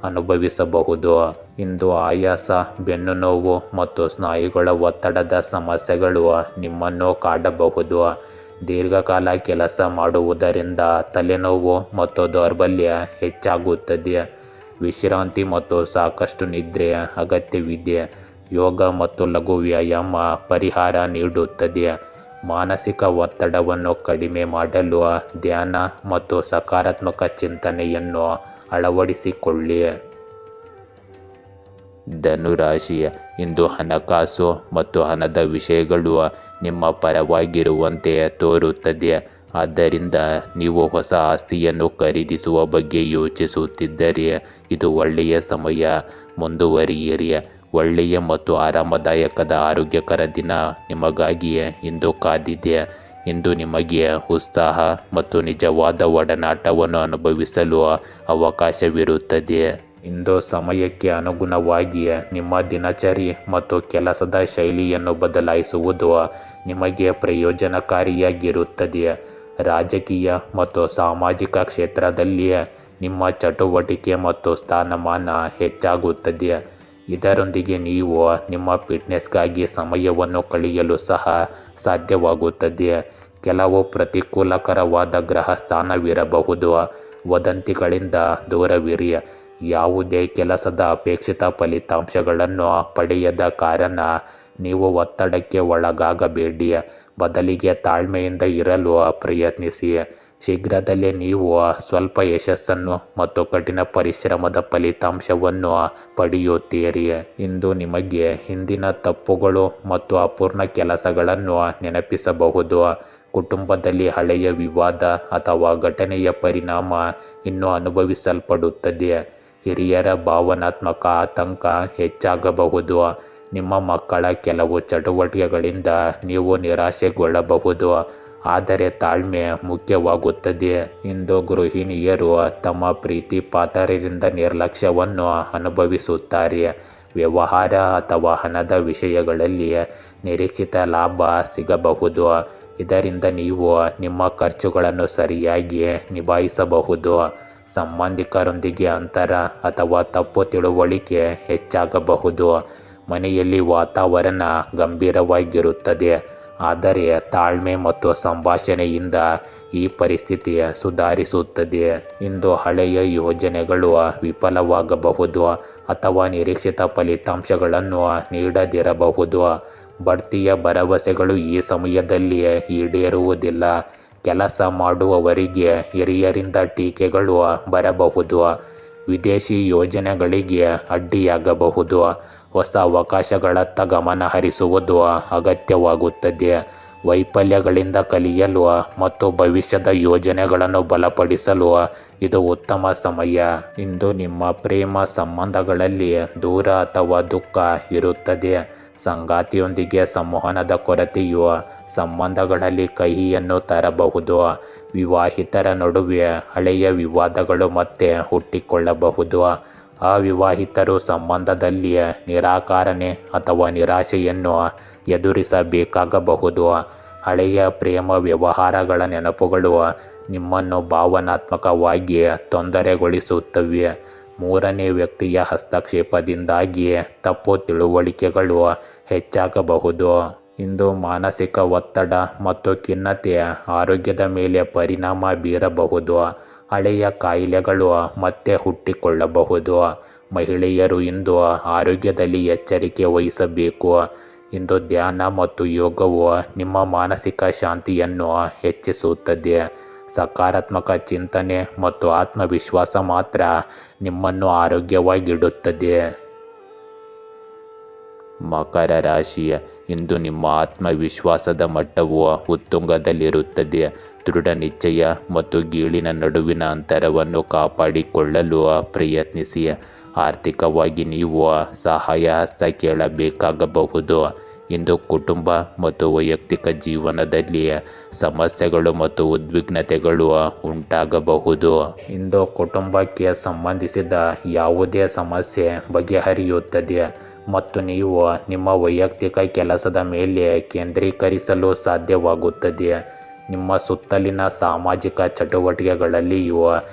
ಅನುಭವಿಸಬಹುದು. ಇಂದು ಆಯಾಸ, ಬೆನ್ನು ನೋವು ಮತ್ತು ಸ್ನಾಯುಗಳ ಒತ್ತಡದ ಸಮಸ್ಯೆಗಳು ನಿಮ್ಮನ್ನು ಕಾಡಬಹುದು. ದೀರ್ಘಕಾಲ ಕೆಲಸ ಮಾಡುವುದರಿಂದ ತಲೆನೋವು ಮತ್ತು ದೌರ್ಬಲ್ಯ ಹೆಚ್ಚಾಗುತ್ತದೆ. ವಿಶ್ರಾಂತಿ ಮತ್ತು ಸಾಕಷ್ಟು ನಿದ್ರೆ ಅಗತ್ಯವಿದೆ. ಯೋಗ ಮತ್ತು ಲಘು ವ್ಯಾಯಾಮ ಪರಿಹಾರ ನೀಡುತ್ತದೆ. ಮಾನಸಿಕ ಒತ್ತಡವನ್ನು ಕಡಿಮೆ ಮಾಡಲು ಧ್ಯಾನ ಮತ್ತು ಸಕಾರಾತ್ಮಕ ಚಿಂತನೆಯನ್ನು ಅಳವಡಿಸಿಕೊಳ್ಳಿ. ಧನುರಾಶಿ, ಇಂದು ಹಣಕಾಸು ಮತ್ತು ಹಣದ ವಿಷಯಗಳು ನಿಮ್ಮ ಪರವಾಗಿರುವಂತೆ ತೋರುತ್ತದೆ. ಆದ್ದರಿಂದ ನೀವು ಹೊಸ ಆಸ್ತಿಯನ್ನು ಖರೀದಿಸುವ ಬಗ್ಗೆ ಯೋಚಿಸುತ್ತಿದ್ದರೆ ಇದು ಒಳ್ಳೆಯ ಸಮಯ. ಮುಂದುವರಿಯಿರಿ. ಒಳ್ಳೆಯ ಮತ್ತು ಆರಾಮದಾಯಕದ ಆರೋಗ್ಯಕರ ದಿನ ನಿಮಗಾಗಿಯೇ ಇಂದು ಕಾದಿದೆ. ಇಂದು ನಿಮಗೆ ಉತ್ಸಾಹ ಮತ್ತು ನಿಜವಾದ ಒಡನಾಟವನ್ನು ಅನುಭವಿಸಲು ಅವಕಾಶವಿರುತ್ತದೆ. ಇಂದು ಸಮಯಕ್ಕೆ ಅನುಗುಣವಾಗಿ ನಿಮ್ಮ ದಿನಚರಿ ಮತ್ತು ಕೆಲಸದ ಶೈಲಿಯನ್ನು ಬದಲಾಯಿಸುವುದು ನಿಮಗೆ ಪ್ರಯೋಜನಕಾರಿಯಾಗಿರುತ್ತದೆ. ರಾಜಕೀಯ ಮತ್ತು ಸಾಮಾಜಿಕ ಕ್ಷೇತ್ರದಲ್ಲಿ ನಿಮ್ಮ ಚಟುವಟಿಕೆ ಮತ್ತು ಸ್ಥಾನಮಾನ ಹೆಚ್ಚಾಗುತ್ತದೆ. ಇದರೊಂದಿಗೆ ನೀವು ನಿಮ್ಮ ಫಿಟ್ನೆಸ್ಗಾಗಿ ಸಮಯವನ್ನು ಕಳೆಯಲು ಸಹ ಸಾಧ್ಯವಾಗುತ್ತದೆ. ಕೆಲವು ಪ್ರತಿಕೂಲಕರವಾದ ಗ್ರಹ ಸ್ಥಾನವಿರಬಹುದು. ವದಂತಿಗಳಿಂದ ದೂರವಿರಿ. ಯಾವುದೇ ಕೆಲಸದ ಅಪೇಕ್ಷಿತ ಫಲಿತಾಂಶಗಳನ್ನು ಪಡೆಯದ ಕಾರಣ ನೀವು ಒತ್ತಡಕ್ಕೆ ಒಳಗಾಗಬೇಡಿ. ಬದಲಿಗೆ ತಾಳ್ಮೆಯಿಂದ ಇರಲು ಪ್ರಯತ್ನಿಸಿ. ಶೀಘ್ರದಲ್ಲೇ ನೀವು ಸ್ವಲ್ಪ ಯಶಸ್ಸನ್ನು ಮತ್ತು ಕಠಿಣ ಪರಿಶ್ರಮದ ಫಲಿತಾಂಶವನ್ನು ಪಡೆಯುತ್ತೀರಿ. ಇಂದು ನಿಮಗೆ ಹಿಂದಿನ ತಪ್ಪುಗಳು ಮತ್ತು ಅಪೂರ್ಣ ಕೆಲಸಗಳನ್ನು ನೆನಪಿಸಬಹುದು. ಕುಟುಂಬದಲ್ಲಿ ಹಳೆಯ ವಿವಾದ ಅಥವಾ ಘಟನೆಯ ಪರಿಣಾಮ ಇನ್ನೂ ಅನುಭವಿಸಲ್ಪಡುತ್ತದೆ. ಹಿರಿಯರ ಭಾವನಾತ್ಮಕ ಆತಂಕ ಹೆಚ್ಚಾಗಬಹುದು. ನಿಮ್ಮ ಮಕ್ಕಳ ಕೆಲವು ಚಟುವಟಿಕೆಗಳಿಂದ ನೀವು ನಿರಾಶೆಗೊಳ್ಳಬಹುದು. ಆದರೆ ತಾಳ್ಮೆ ಮುಖ್ಯವಾಗುತ್ತದೆ. ಇಂದು ಗೃಹಿಣಿಯರು ತಮ್ಮ ಪ್ರೀತಿ ಪಾತ್ರರಿಂದ ನಿರ್ಲಕ್ಷ್ಯವನ್ನು ಅನುಭವಿಸುತ್ತಾರೆ. ವ್ಯವಹಾರ ಅಥವಾ ಹಣದ ವಿಷಯಗಳಲ್ಲಿ ನಿರೀಕ್ಷಿತ ಲಾಭ ಸಿಗಬಹುದು. ಇದರಿಂದ ನೀವು ನಿಮ್ಮ ಖರ್ಚುಗಳನ್ನು ಸರಿಯಾಗಿ ನಿಭಾಯಿಸಬಹುದು. ಸಂಬಂಧಿಕರೊಂದಿಗೆ ಅಂತರ ಅಥವಾ ತಪ್ಪು ತಿಳುವಳಿಕೆ ಹೆಚ್ಚಾಗಬಹುದು. ಮನೆಯಲ್ಲಿ ವಾತಾವರಣ ಗಂಭೀರವಾಗಿರುತ್ತದೆ. ಆದರೆ ತಾಳ್ಮೆ ಮತ್ತು ಸಂಭಾಷಣೆಯಿಂದ ಈ ಪರಿಸ್ಥಿತಿ ಸುಧಾರಿಸುತ್ತದೆ. ಇಂದು ಹಳೆಯ ಯೋಜನೆಗಳು ವಿಫಲವಾಗಬಹುದು ಅಥವಾ ನಿರೀಕ್ಷಿತ ಫಲಿತಾಂಶಗಳನ್ನು ನೀಡದಿರಬಹುದು. ಬಡ್ತಿಯ ಭರವಸೆಗಳು ಈ ಸಮಯದಲ್ಲಿ ಈಡೇರುವುದಿಲ್ಲ. ಕೆಲಸ ಮಾಡುವವರಿಗೆ ಹಿರಿಯರಿಂದ ಟೀಕೆಗಳು ಬರಬಹುದು. ವಿದೇಶಿ ಯೋಜನೆಗಳಿಗೆ ಅಡ್ಡಿಯಾಗಬಹುದು. ಹೊಸ ಅವಕಾಶಗಳತ್ತ ಗಮನ ಹರಿಸುವುದು ಅಗತ್ಯವಾಗುತ್ತದೆ. ವೈಫಲ್ಯಗಳಿಂದ ಕಲಿಯಲು ಮತ್ತು ಭವಿಷ್ಯದ ಯೋಜನೆಗಳನ್ನು ಬಲಪಡಿಸಲು ಇದು ಉತ್ತಮ ಸಮಯ. ಇಂದು ನಿಮ್ಮ ಪ್ರೇಮ ಸಂಬಂಧಗಳಲ್ಲಿ ದೂರ ಅಥವಾ ದುಃಖ ಇರುತ್ತದೆ. ಸಂಗಾತಿಯೊಂದಿಗೆ ಸಂವಹನದ ಕೊರತೆಯು ಸಂಬಂಧಗಳಲ್ಲಿ ಕಹಿಯನ್ನು ತರಬಹುದು. ವಿವಾಹಿತರ ನಡುವೆ ಹಳೆಯ ವಿವಾದಗಳು ಮತ್ತೆ ಹುಟ್ಟಿಕೊಳ್ಳಬಹುದು. ಅವಿವಾಹಿತರು ಸಂಬಂಧದಲ್ಲಿ ನಿರಾಕರಣೆ ಅಥವಾ ನಿರಾಶೆಯನ್ನು ಎದುರಿಸಬೇಕಾಗಬಹುದು. ಹಳೆಯ ಪ್ರೇಮ ವ್ಯವಹಾರಗಳ ನೆನಪುಗಳು ನಿಮ್ಮನ್ನು ಭಾವನಾತ್ಮಕವಾಗಿ ತೊಂದರೆಗೊಳಿಸುತ್ತವೆ. ಮೂರನೇ ವ್ಯಕ್ತಿಯ ಹಸ್ತಕ್ಷೇಪದಿಂದಾಗಿ ತಪ್ಪು ತಿಳುವಳಿಕೆಗಳು ಹೆಚ್ಚಾಗಬಹುದು. ಇಂದು ಮಾನಸಿಕ ಒತ್ತಡ ಮತ್ತು ಖಿನ್ನತೆ ಆರೋಗ್ಯದ ಮೇಲೆ ಪರಿಣಾಮ ಬೀರಬಹುದು. ಹಳೆಯ ಕಾಯಿಲೆಗಳು ಮತ್ತೆ ಹುಟ್ಟಿಕೊಳ್ಳಬಹುದು. ಮಹಿಳೆಯರು ಇಂದು ಆರೋಗ್ಯದಲ್ಲಿ ಎಚ್ಚರಿಕೆ ವಹಿಸಬೇಕು. ಇಂದು ಧ್ಯಾನ ಮತ್ತು ಯೋಗವು ನಿಮ್ಮ ಮಾನಸಿಕ ಶಾಂತಿಯನ್ನು ಹೆಚ್ಚಿಸುತ್ತದೆ. ಸಕಾರಾತ್ಮಕ ಚಿಂತನೆ ಮತ್ತು ಆತ್ಮವಿಶ್ವಾಸ ಮಾತ್ರ ನಿಮ್ಮನ್ನು ಆರೋಗ್ಯವಾಗಿಡುತ್ತದೆ. ಮಕರ ರಾಶಿ, ಇಂದು ನಿಮ್ಮ ಆತ್ಮವಿಶ್ವಾಸದ ಮಟ್ಟವು ಉತ್ತುಂಗದಲ್ಲಿರುತ್ತದೆ. ದೃಢ ನಿಶ್ಚಯ ಮತ್ತು ಗೀಳಿನ ನಡುವಿನ ಅಂತರವನ್ನು ಕಾಪಾಡಿಕೊಳ್ಳಲು ಪ್ರಯತ್ನಿಸಿ. ಆರ್ಥಿಕವಾಗಿ ನೀವು ಸಹಾಯ ಹಸ್ತ ಕೇಳಬೇಕಾಗಬಹುದು. ಇಂದು ಕುಟುಂಬ ಮತ್ತು ವೈಯಕ್ತಿಕ ಜೀವನದಲ್ಲಿ ಸಮಸ್ಯೆಗಳು ಮತ್ತು ಉದ್ವಿಗ್ನತೆಗಳು ಉಂಟಾಗಬಹುದು. ಇಂದು ಕುಟುಂಬಕ್ಕೆ ಸಂಬಂಧಿಸಿದ ಯಾವುದೇ ಸಮಸ್ಯೆ ಬಗೆಹರಿಯುತ್ತದೆ ಮತ್ತು ನೀವು ನಿಮ್ಮ ವೈಯಕ್ತಿಕ ಕೆಲಸದ ಮೇಲೆ ಕೇಂದ್ರೀಕರಿಸಲು ಸಾಧ್ಯವಾಗುತ್ತದೆ. ನಿಮ್ಮ ಸುತ್ತಲಿನ ಸಾಮಾಜಿಕ ಚಟುವಟಿಕೆಗಳಲ್ಲಿಯೂ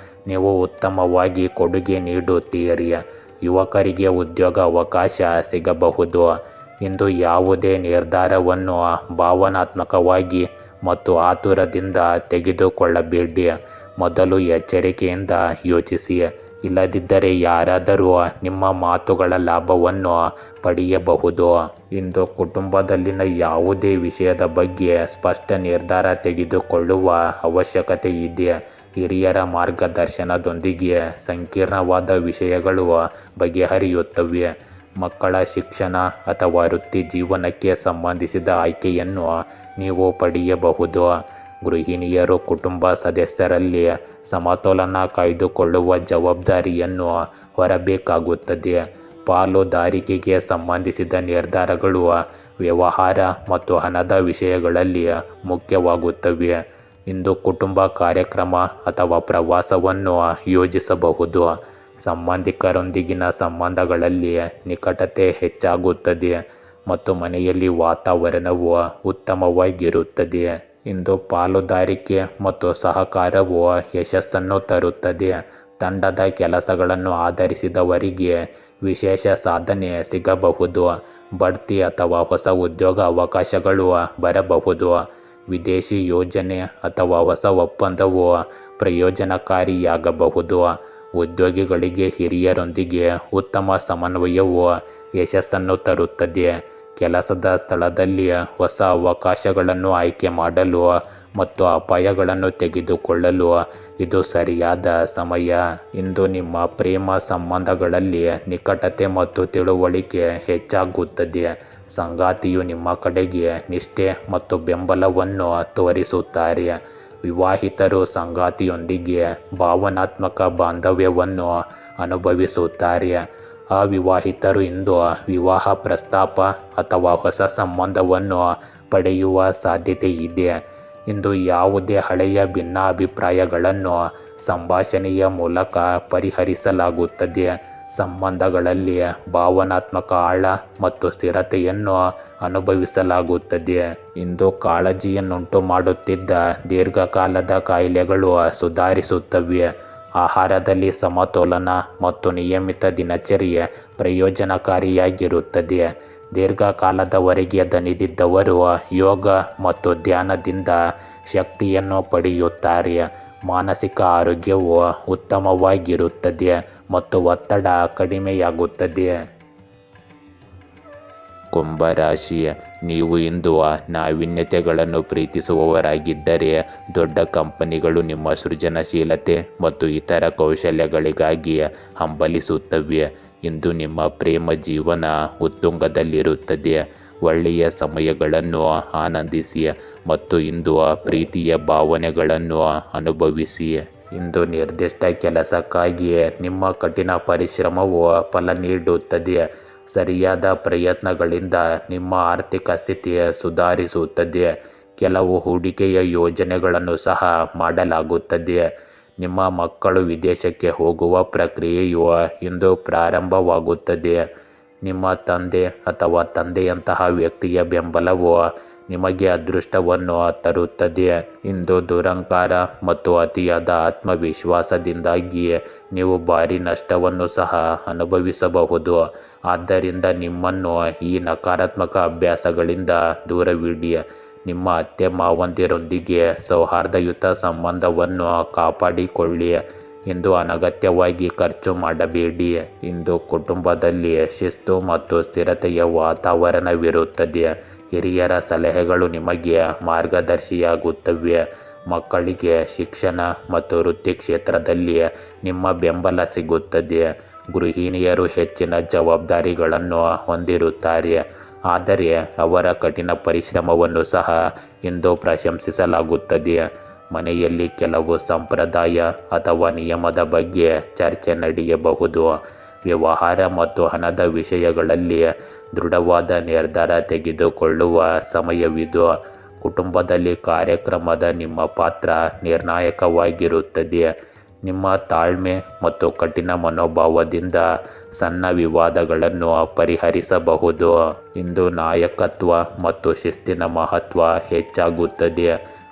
ನೀವು ಉತ್ತಮವಾಗಿ ಕೊಡುಗೆ ನೀಡುತ್ತೀರಿ. ಯುವಕರಿಗೆ ಉದ್ಯೋಗ ಅವಕಾಶ ಸಿಗಬಹುದು. ಇಂದು ಯಾವುದೇ ನಿರ್ಧಾರವನ್ನು ಭಾವನಾತ್ಮಕವಾಗಿ ಮತ್ತು ಆತುರದಿಂದ ತೆಗೆದುಕೊಳ್ಳಬೇಡಿ. ಮೊದಲು ಎಚ್ಚರಿಕೆಯಿಂದ ಯೋಚಿಸಿ, ಇಲ್ಲದಿದ್ದರೆ ಯಾರಾದರೂ ನಿಮ್ಮ ಮಾತುಗಳ ಲಾಭವನ್ನು ಪಡೆಯಬಹುದು. ಇಂದು ಕುಟುಂಬದಲ್ಲಿನ ಯಾವುದೇ ವಿಷಯದ ಬಗ್ಗೆ ಸ್ಪಷ್ಟ ನಿರ್ಧಾರ ತೆಗೆದುಕೊಳ್ಳುವ ಅವಶ್ಯಕತೆ ಇದೆ. ಹಿರಿಯರ ಮಾರ್ಗದರ್ಶನದೊಂದಿಗೆ ಸಂಕೀರ್ಣವಾದ ವಿಷಯಗಳು ಬಗೆಹರಿಯುತ್ತವೆ. ಮಕ್ಕಳ ಶಿಕ್ಷಣ ಅಥವಾ ವೃತ್ತಿ ಜೀವನಕ್ಕೆ ಸಂಬಂಧಿಸಿದ ಆಯ್ಕೆಯನ್ನು ನೀವು ಪಡೆಯಬಹುದು. ಗೃಹಿಣಿಯರು ಕುಟುಂಬ ಸದಸ್ಯರಲ್ಲಿ ಸಮತೋಲನ ಕಾಯ್ದುಕೊಳ್ಳುವ ಜವಾಬ್ದಾರಿಯನ್ನು ಹೊರಬೇಕಾಗುತ್ತದೆ. ಪಾಲುದಾರಿಕೆಗೆ ಸಂಬಂಧಿಸಿದ ನಿರ್ಧಾರಗಳು ವ್ಯವಹಾರ ಮತ್ತು ಹಣದ ವಿಷಯಗಳಲ್ಲಿ ಮುಖ್ಯವಾಗುತ್ತವೆ. ಇಂದು ಕುಟುಂಬ ಕಾರ್ಯಕ್ರಮ ಅಥವಾ ಪ್ರವಾಸವನ್ನು ಯೋಜಿಸಬಹುದು. ಸಂಬಂಧಿಕರೊಂದಿಗಿನ ಸಂಬಂಧಗಳಲ್ಲಿ ನಿಕಟತೆ ಹೆಚ್ಚಾಗುತ್ತದೆ ಮತ್ತು ಮನೆಯಲ್ಲಿ ವಾತಾವರಣವು ಉತ್ತಮವಾಗಿರುತ್ತದೆ. ಇಂದು ಪಾಲುದಾರಿಕೆ ಮತ್ತು ಸಹಕಾರವು ಯಶಸ್ಸನ್ನು ತರುತ್ತದೆ. ತಂಡದ ಕೆಲಸಗಳನ್ನು ಆಧರಿಸಿದವರಿಗೆ ವಿಶೇಷ ಸಾಧನೆ ಸಿಗಬಹುದು. ಬಡ್ತಿ ಅಥವಾ ಹೊಸ ಉದ್ಯೋಗ ಅವಕಾಶಗಳು ಬರಬಹುದು. ವಿದೇಶಿ ಯೋಜನೆ ಅಥವಾ ಹೊಸ ಒಪ್ಪಂದವು ಪ್ರಯೋಜನಕಾರಿಯಾಗಬಹುದು. ಉದ್ಯೋಗಿಗಳಿಗೆ ಹಿರಿಯರೊಂದಿಗೆ ಉತ್ತಮ ಸಮನ್ವಯವು ಯಶಸ್ಸನ್ನು ತರುತ್ತದೆ. ಕೆಲಸದ ಸ್ಥಳದಲ್ಲಿ ಹೊಸ ಅವಕಾಶಗಳನ್ನು ಆಯ್ಕೆ ಮಾಡಲು ಮತ್ತು ಅಪಾಯಗಳನ್ನು ತೆಗೆದುಕೊಳ್ಳಲು ಇದು ಸರಿಯಾದ ಸಮಯ. ಇಂದು ನಿಮ್ಮ ಪ್ರೇಮ ಸಂಬಂಧಗಳಲ್ಲಿ ನಿಕಟತೆ ಮತ್ತು ತಿಳುವಳಿಕೆ ಹೆಚ್ಚಾಗುತ್ತದೆ. ಸಂಗಾತಿಯು ನಿಮ್ಮ ಕಡೆಗೆ ನಿಷ್ಠೆ ಮತ್ತು ಬೆಂಬಲವನ್ನು ತೋರಿಸುತ್ತಾರೆ. ವಿವಾಹಿತರು ಸಂಗಾತಿಯೊಂದಿಗೆ ಭಾವನಾತ್ಮಕ ಬಾಂಧವ್ಯವನ್ನು ಅನುಭವಿಸುತ್ತಾರೆ. ಅವಿವಾಹಿತರು ಇಂದು ವಿವಾಹ ಪ್ರಸ್ತಾಪ ಅಥವಾ ಹೊಸ ಸಂಬಂಧವನ್ನು ಪಡೆಯುವ ಸಾಧ್ಯತೆ ಇದೆ. ಇಂದು ಯಾವುದೇ ಹಳೆಯ ಭಿನ್ನಾಭಿಪ್ರಾಯಗಳನ್ನು ಸಂಭಾಷಣೆಯ ಮೂಲಕ ಪರಿಹರಿಸಲಾಗುತ್ತದೆ. ಸಂಬಂಧಗಳಲ್ಲಿ ಭಾವನಾತ್ಮಕ ಆಳ ಮತ್ತು ಸ್ಥಿರತೆಯನ್ನು ಅನುಭವಿಸಲಾಗುತ್ತದೆ. ಇಂದು ಕಾಳಜಿಯನ್ನುಂಟು ಮಾಡುತ್ತಿದ್ದ ದೀರ್ಘಕಾಲದ ಕಾಯಿಲೆಗಳು ಸುಧಾರಿಸುತ್ತವೆ. ಆಹಾರದಲ್ಲಿ ಸಮತೋಲನ ಮತ್ತು ನಿಯಮಿತ ದಿನಚರ್ಯೆ ಪ್ರಯೋಜನಕಾರಿಯಾಗಿರುತ್ತದೆ. ದೀರ್ಘಕಾಲದವರೆಗೆ ದಣಿದಿದ್ದವರು ಯೋಗ ಮತ್ತು ಧ್ಯಾನದಿಂದ ಶಕ್ತಿಯನ್ನು ಪಡೆಯುತ್ತಾರೆ. ಮಾನಸಿಕ ಆರೋಗ್ಯವು ಉತ್ತಮವಾಗಿರುತ್ತದೆ ಮತ್ತು ಒತ್ತಡ ಕಡಿಮೆಯಾಗುತ್ತದೆ. ಕುಂಭರಾಶಿ, ನೀವು ಇಂದು ನಾವೀನ್ಯತೆಗಳನ್ನು ಪ್ರೀತಿಸುವವರಾಗಿದ್ದರೆ ದೊಡ್ಡ ಕಂಪನಿಗಳು ನಿಮ್ಮ ಸೃಜನಶೀಲತೆ ಮತ್ತು ಇತರ ಕೌಶಲ್ಯಗಳಿಗಾಗಿ ಹಂಬಲಿಸುತ್ತವೆ. ಇಂದು ನಿಮ್ಮ ಪ್ರೇಮ ಜೀವನ ಉತ್ತುಂಗದಲ್ಲಿರುತ್ತದೆ. ಒಳ್ಳೆಯ ಸಮಯಗಳನ್ನು ಆನಂದಿಸಿ ಮತ್ತು ಇಂದು ಪ್ರೀತಿಯ ಭಾವನೆಗಳನ್ನು ಅನುಭವಿಸಿ. ಇಂದು ನಿರ್ದಿಷ್ಟ ಕೆಲಸಕ್ಕಾಗಿ ನಿಮ್ಮ ಕಠಿಣ ಪರಿಶ್ರಮವು ಫಲ ನೀಡುತ್ತದೆ. ಸರಿಯಾದ ಪ್ರಯತ್ನಗಳಿಂದ ನಿಮ್ಮ ಆರ್ಥಿಕ ಸ್ಥಿತಿ ಸುಧಾರಿಸುತ್ತದೆ. ಕೆಲವು ಹೂಡಿಕೆಯ ಯೋಜನೆಗಳನ್ನು ಸಹ ಮಾಡಲಾಗುತ್ತದೆ. ನಿಮ್ಮ ಮಕ್ಕಳು ವಿದೇಶಕ್ಕೆ ಹೋಗುವ ಪ್ರಕ್ರಿಯೆಯು ಇಂದು ಪ್ರಾರಂಭವಾಗುತ್ತದೆ. ನಿಮ್ಮ ತಂದೆ ಅಥವಾ ತಂದೆಯಂತಹ ವ್ಯಕ್ತಿಯ ಬೆಂಬಲವು ನಿಮಗೆ ಅದೃಷ್ಟವನ್ನು ತರುತ್ತದೆ. ಇಂದು ದುರಹಂಕಾರ ಮತ್ತು ಅತಿಯಾದ ಆತ್ಮವಿಶ್ವಾಸದಿಂದಾಗಿ ನೀವು ಭಾರೀ ನಷ್ಟವನ್ನು ಸಹ ಅನುಭವಿಸಬಹುದು. ಆದ್ದರಿಂದ ನಿಮ್ಮನ್ನು ಈ ನಕಾರಾತ್ಮಕ ಅಭ್ಯಾಸಗಳಿಂದ ದೂರವಿಡಿ. ನಿಮ್ಮ ಅತ್ತೆ ಮಾವಂದಿರೊಂದಿಗೆ ಸೌಹಾರ್ದಯುತ ಸಂಬಂಧವನ್ನು ಕಾಪಾಡಿಕೊಳ್ಳಿ. ಇಂದು ಅನಗತ್ಯವಾಗಿ ಖರ್ಚು ಮಾಡಬೇಡಿ. ಇಂದು ಕುಟುಂಬದಲ್ಲಿ ಶಿಸ್ತು ಮತ್ತು ಸ್ಥಿರತೆಯ ವಾತಾವರಣವಿರುತ್ತದೆ. ಹಿರಿಯರ ಸಲಹೆಗಳು ನಿಮಗೆ ಮಾರ್ಗದರ್ಶಿಯಾಗುತ್ತವೆ. ಮಕ್ಕಳಿಗೆ ಶಿಕ್ಷಣ ಮತ್ತು ವೃತ್ತಿ ಕ್ಷೇತ್ರದಲ್ಲಿ ನಿಮ್ಮ ಬೆಂಬಲ ಸಿಗುತ್ತದೆ. ಗೃಹಿಣಿಯರು ಹೆಚ್ಚಿನ ಜವಾಬ್ದಾರಿಗಳನ್ನು ಹೊಂದಿರುತ್ತಾರೆ, ಆದರೆ ಅವರ ಕಠಿಣ ಪರಿಶ್ರಮವನ್ನು ಸಹ ಇಂದು ಪ್ರಶಂಸಿಸಲಾಗುತ್ತದೆ. ಮನೆಯಲ್ಲಿ ಕೆಲವು ಸಂಪ್ರದಾಯ ಅಥವಾ ನಿಯಮದ ಬಗ್ಗೆ ಚರ್ಚೆ ನಡೆಯಬಹುದು. ವ್ಯವಹಾರ ಮತ್ತು ಹಣದ ವಿಷಯಗಳಲ್ಲಿ ದೃಢವಾದ ನಿರ್ಧಾರ ತೆಗೆದುಕೊಳ್ಳುವ ಸಮಯವಿದು. ಕುಟುಂಬದಲ್ಲಿ ಕಾರ್ಯಕ್ರಮದ ನಿಮ್ಮ ಪಾತ್ರ ನಿರ್ಣಾಯಕವಾಗಿರುತ್ತದೆ. ನಿಮ್ಮ ತಾಳ್ಮೆ ಮತ್ತು ಕಠಿಣ ಮನೋಭಾವದಿಂದ ಸಣ್ಣ ವಿವಾದಗಳನ್ನು ಪರಿಹರಿಸಬಹುದು. ಇಂದು ನಾಯಕತ್ವ ಮತ್ತು ಶಿಸ್ತಿನ ಮಹತ್ವ ಹೆಚ್ಚಾಗುತ್ತದೆ.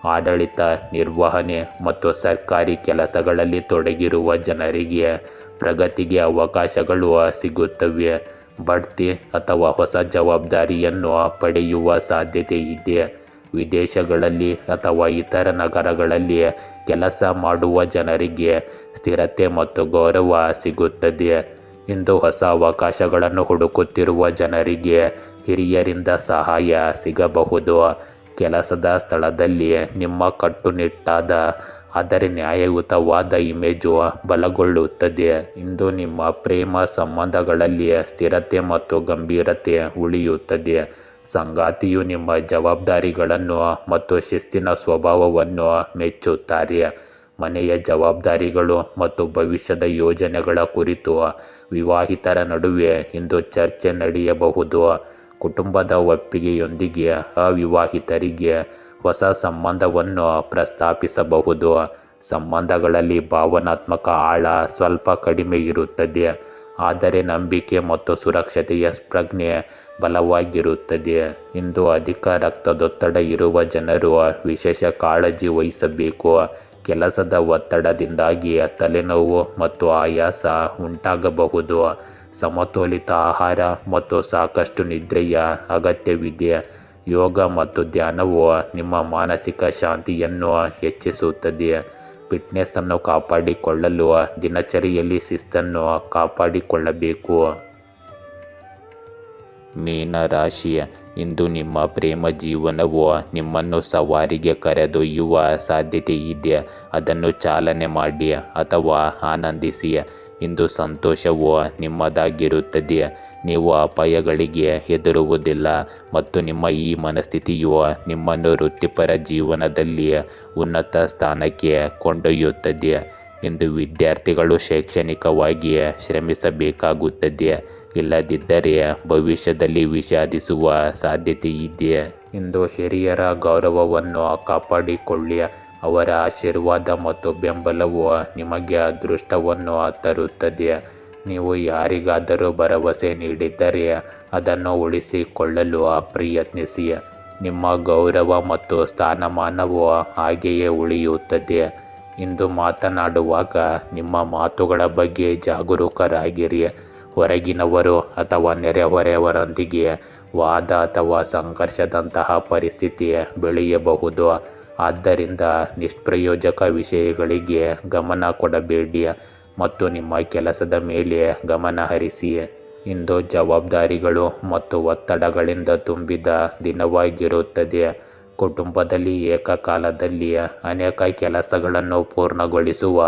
ಆಡಳಿತ, ನಿರ್ವಹಣೆ ಮತ್ತು ಸರ್ಕಾರಿ ಕೆಲಸಗಳಲ್ಲಿ ತೊಡಗಿರುವ ಜನರಿಗೆ ಪ್ರಗತಿಗೆ ಅವಕಾಶಗಳು ಸಿಗುತ್ತವೆ. ಬಡ್ತಿ ಅಥವಾ ಹೊಸ ಜವಾಬ್ದಾರಿಯನ್ನು ಪಡೆಯುವ ಸಾಧ್ಯತೆ ಇದೆ. ವಿದೇಶಗಳಲ್ಲಿ ಅಥವಾ ಇತರ ನಗರಗಳಲ್ಲಿ ಕೆಲಸ ಮಾಡುವ ಜನರಿಗೆ ಸ್ಥಿರತೆ ಮತ್ತು ಗೌರವ ಸಿಗುತ್ತದೆ. ಇಂದು ಹೊಸ ಅವಕಾಶಗಳನ್ನು ಹುಡುಕುತ್ತಿರುವ ಜನರಿಗೆ ಹಿರಿಯರಿಂದ ಸಹಾಯ ಸಿಗಬಹುದು. ಕೆಲಸದ ಸ್ಥಳದಲ್ಲಿ ನಿಮ್ಮ ಕಟ್ಟುನಿಟ್ಟಾದ ಆದರೆ ನ್ಯಾಯಯುತವಾದ ಇಮೇಜು ಬಲಗೊಳ್ಳುತ್ತದೆ. ಇಂದು ನಿಮ್ಮ ಪ್ರೇಮ ಸಂಬಂಧಗಳಲ್ಲಿ ಸ್ಥಿರತೆ ಮತ್ತು ಗಂಭೀರತೆ ಉಳಿಯುತ್ತದೆ. ಸಂಗಾತಿಯು ನಿಮ್ಮ ಜವಾಬ್ದಾರಿಗಳನ್ನು ಮತ್ತು ಶಿಸ್ತಿನ ಸ್ವಭಾವವನ್ನು ಮೆಚ್ಚುತ್ತಾರೆ. ಮನೆಯ ಜವಾಬ್ದಾರಿಗಳು ಮತ್ತು ಭವಿಷ್ಯದ ಯೋಜನೆಗಳ ಕುರಿತು ವಿವಾಹಿತರ ನಡುವೆ ಇಂದು ಚರ್ಚೆ ನಡೆಯಬಹುದು. ಕುಟುಂಬದ ಒಪ್ಪಿಗೆಯೊಂದಿಗೆ ಅವಿವಾಹಿತರಿಗೆ ಹೊಸ ಸಂಬಂಧವನ್ನು ಪ್ರಸ್ತಾಪಿಸಬಹುದು. ಸಂಬಂಧಗಳಲ್ಲಿ ಭಾವನಾತ್ಮಕ ಆಳ ಸ್ವಲ್ಪ ಕಡಿಮೆ ಇರುತ್ತದೆ, ಆದರೆ ನಂಬಿಕೆ ಮತ್ತು ಸುರಕ್ಷತೆಯ ಪ್ರಜ್ಞೆ ಬಲವಾಗಿರುತ್ತದೆ. ಇಂದು ಅಧಿಕ ರಕ್ತದೊತ್ತಡ ಇರುವ ಜನರು ವಿಶೇಷ ಕಾಳಜಿ ವಹಿಸಬೇಕು. ಕೆಲಸದ ಒತ್ತಡದಿಂದಾಗಿ ತಲೆನೋವು ಮತ್ತು ಆಯಾಸ ಉಂಟಾಗಬಹುದು. ಸಮತೋಲಿತ ಆಹಾರ ಮತ್ತು ಸಾಕಷ್ಟು ನಿದ್ರೆಯ ಅಗತ್ಯವಿದೆ. ಯೋಗ ಮತ್ತು ಧ್ಯಾನವು ನಿಮ್ಮ ಮಾನಸಿಕ ಶಾಂತಿಯನ್ನು ಹೆಚ್ಚಿಸುತ್ತದೆ. ಫಿಟ್ನೆಸ್ಸನ್ನು ಕಾಪಾಡಿಕೊಳ್ಳಲು ದಿನಚರಿಯಲ್ಲಿ ಶಿಸ್ತನ್ನು ಕಾಪಾಡಿಕೊಳ್ಳಬೇಕು. ಮೀನರಾಶಿ, ಇಂದು ನಿಮ್ಮ ಪ್ರೇಮ ಜೀವನವು ನಿಮ್ಮನ್ನು ಸವಾರಿಗೆ ಕರೆದೊಯ್ಯುವ ಸಾಧ್ಯತೆ ಇದೆ. ಅದನ್ನು ಚಾಲನೆ ಮಾಡಿ ಅಥವಾ ಆನಂದಿಸಿ. ಇಂದು ಸಂತೋಷವು ನಿಮ್ಮದಾಗಿರುತ್ತದೆ. ನೀವು ಅಪಾಯಗಳಿಗೆ ಹೆದರುವುದಿಲ್ಲ ಮತ್ತು ನಿಮ್ಮ ಈ ಮನಸ್ಥಿತಿಯು ನಿಮ್ಮನ್ನು ವೃತ್ತಿಪರ ಜೀವನದಲ್ಲಿ ಉನ್ನತ ಸ್ಥಾನಕ್ಕೆ ಕೊಂಡೊಯ್ಯುತ್ತದೆ. ಇಂದು ವಿದ್ಯಾರ್ಥಿಗಳು ಶೈಕ್ಷಣಿಕವಾಗಿ ಶ್ರಮಿಸಬೇಕಾಗುತ್ತದೆ, ಇಲ್ಲದಿದ್ದರೆ ಭವಿಷ್ಯದಲ್ಲಿ ವಿಷಾದಿಸುವ ಸಾಧ್ಯತೆ ಇದೆ. ಇಂದು ಹಿರಿಯರ ಗೌರವವನ್ನು ಕಾಪಾಡಿಕೊಳ್ಳಿ. ಅವರ ಆಶೀರ್ವಾದ ಮತ್ತು ಬೆಂಬಲವು ನಿಮಗೆ ಅದೃಷ್ಟವನ್ನು ತರುತ್ತದೆ. ನೀವು ಯಾರಿಗಾದರೂ ಭರವಸೆ ನೀಡಿದ್ದರೆ ಅದನ್ನು ಉಳಿಸಿಕೊಳ್ಳಲು ಪ್ರಯತ್ನಿಸಿ. ನಿಮ್ಮ ಗೌರವ ಮತ್ತು ಸ್ಥಾನಮಾನವು ಹಾಗೆಯೇ ಉಳಿಯುತ್ತದೆ. ಇಂದು ಮಾತನಾಡುವಾಗ ನಿಮ್ಮ ಮಾತುಗಳ ಬಗ್ಗೆ ಜಾಗರೂಕರಾಗಿರಿ. ಹೊರಗಿನವರು ಅಥವಾ ನೆರೆಹೊರೆಯವರೊಂದಿಗೆ ವಾದ ಅಥವಾ ಸಂಘರ್ಷದಂತಹ ಪರಿಸ್ಥಿತಿ ಬೆಳೆಯಬಹುದು. ಆದ್ದರಿಂದ ನಿಷ್ಪ್ರಯೋಜಕ ವಿಷಯಗಳಿಗೆ ಗಮನ ಕೊಡಬೇಡಿ ಮತ್ತು ನಿಮ್ಮ ಕೆಲಸದ ಮೇಲೆ ಗಮನ ಹರಿಸಿ. ಇಂದು ಜವಾಬ್ದಾರಿಗಳು ಮತ್ತು ಒತ್ತಡಗಳಿಂದ ತುಂಬಿದ ದಿನವಾಗಿರುತ್ತದೆ. ಕುಟುಂಬದಲ್ಲಿ ಏಕಕಾಲದಲ್ಲಿ ಅನೇಕ ಕೆಲಸಗಳನ್ನು ಪೂರ್ಣಗೊಳಿಸುವ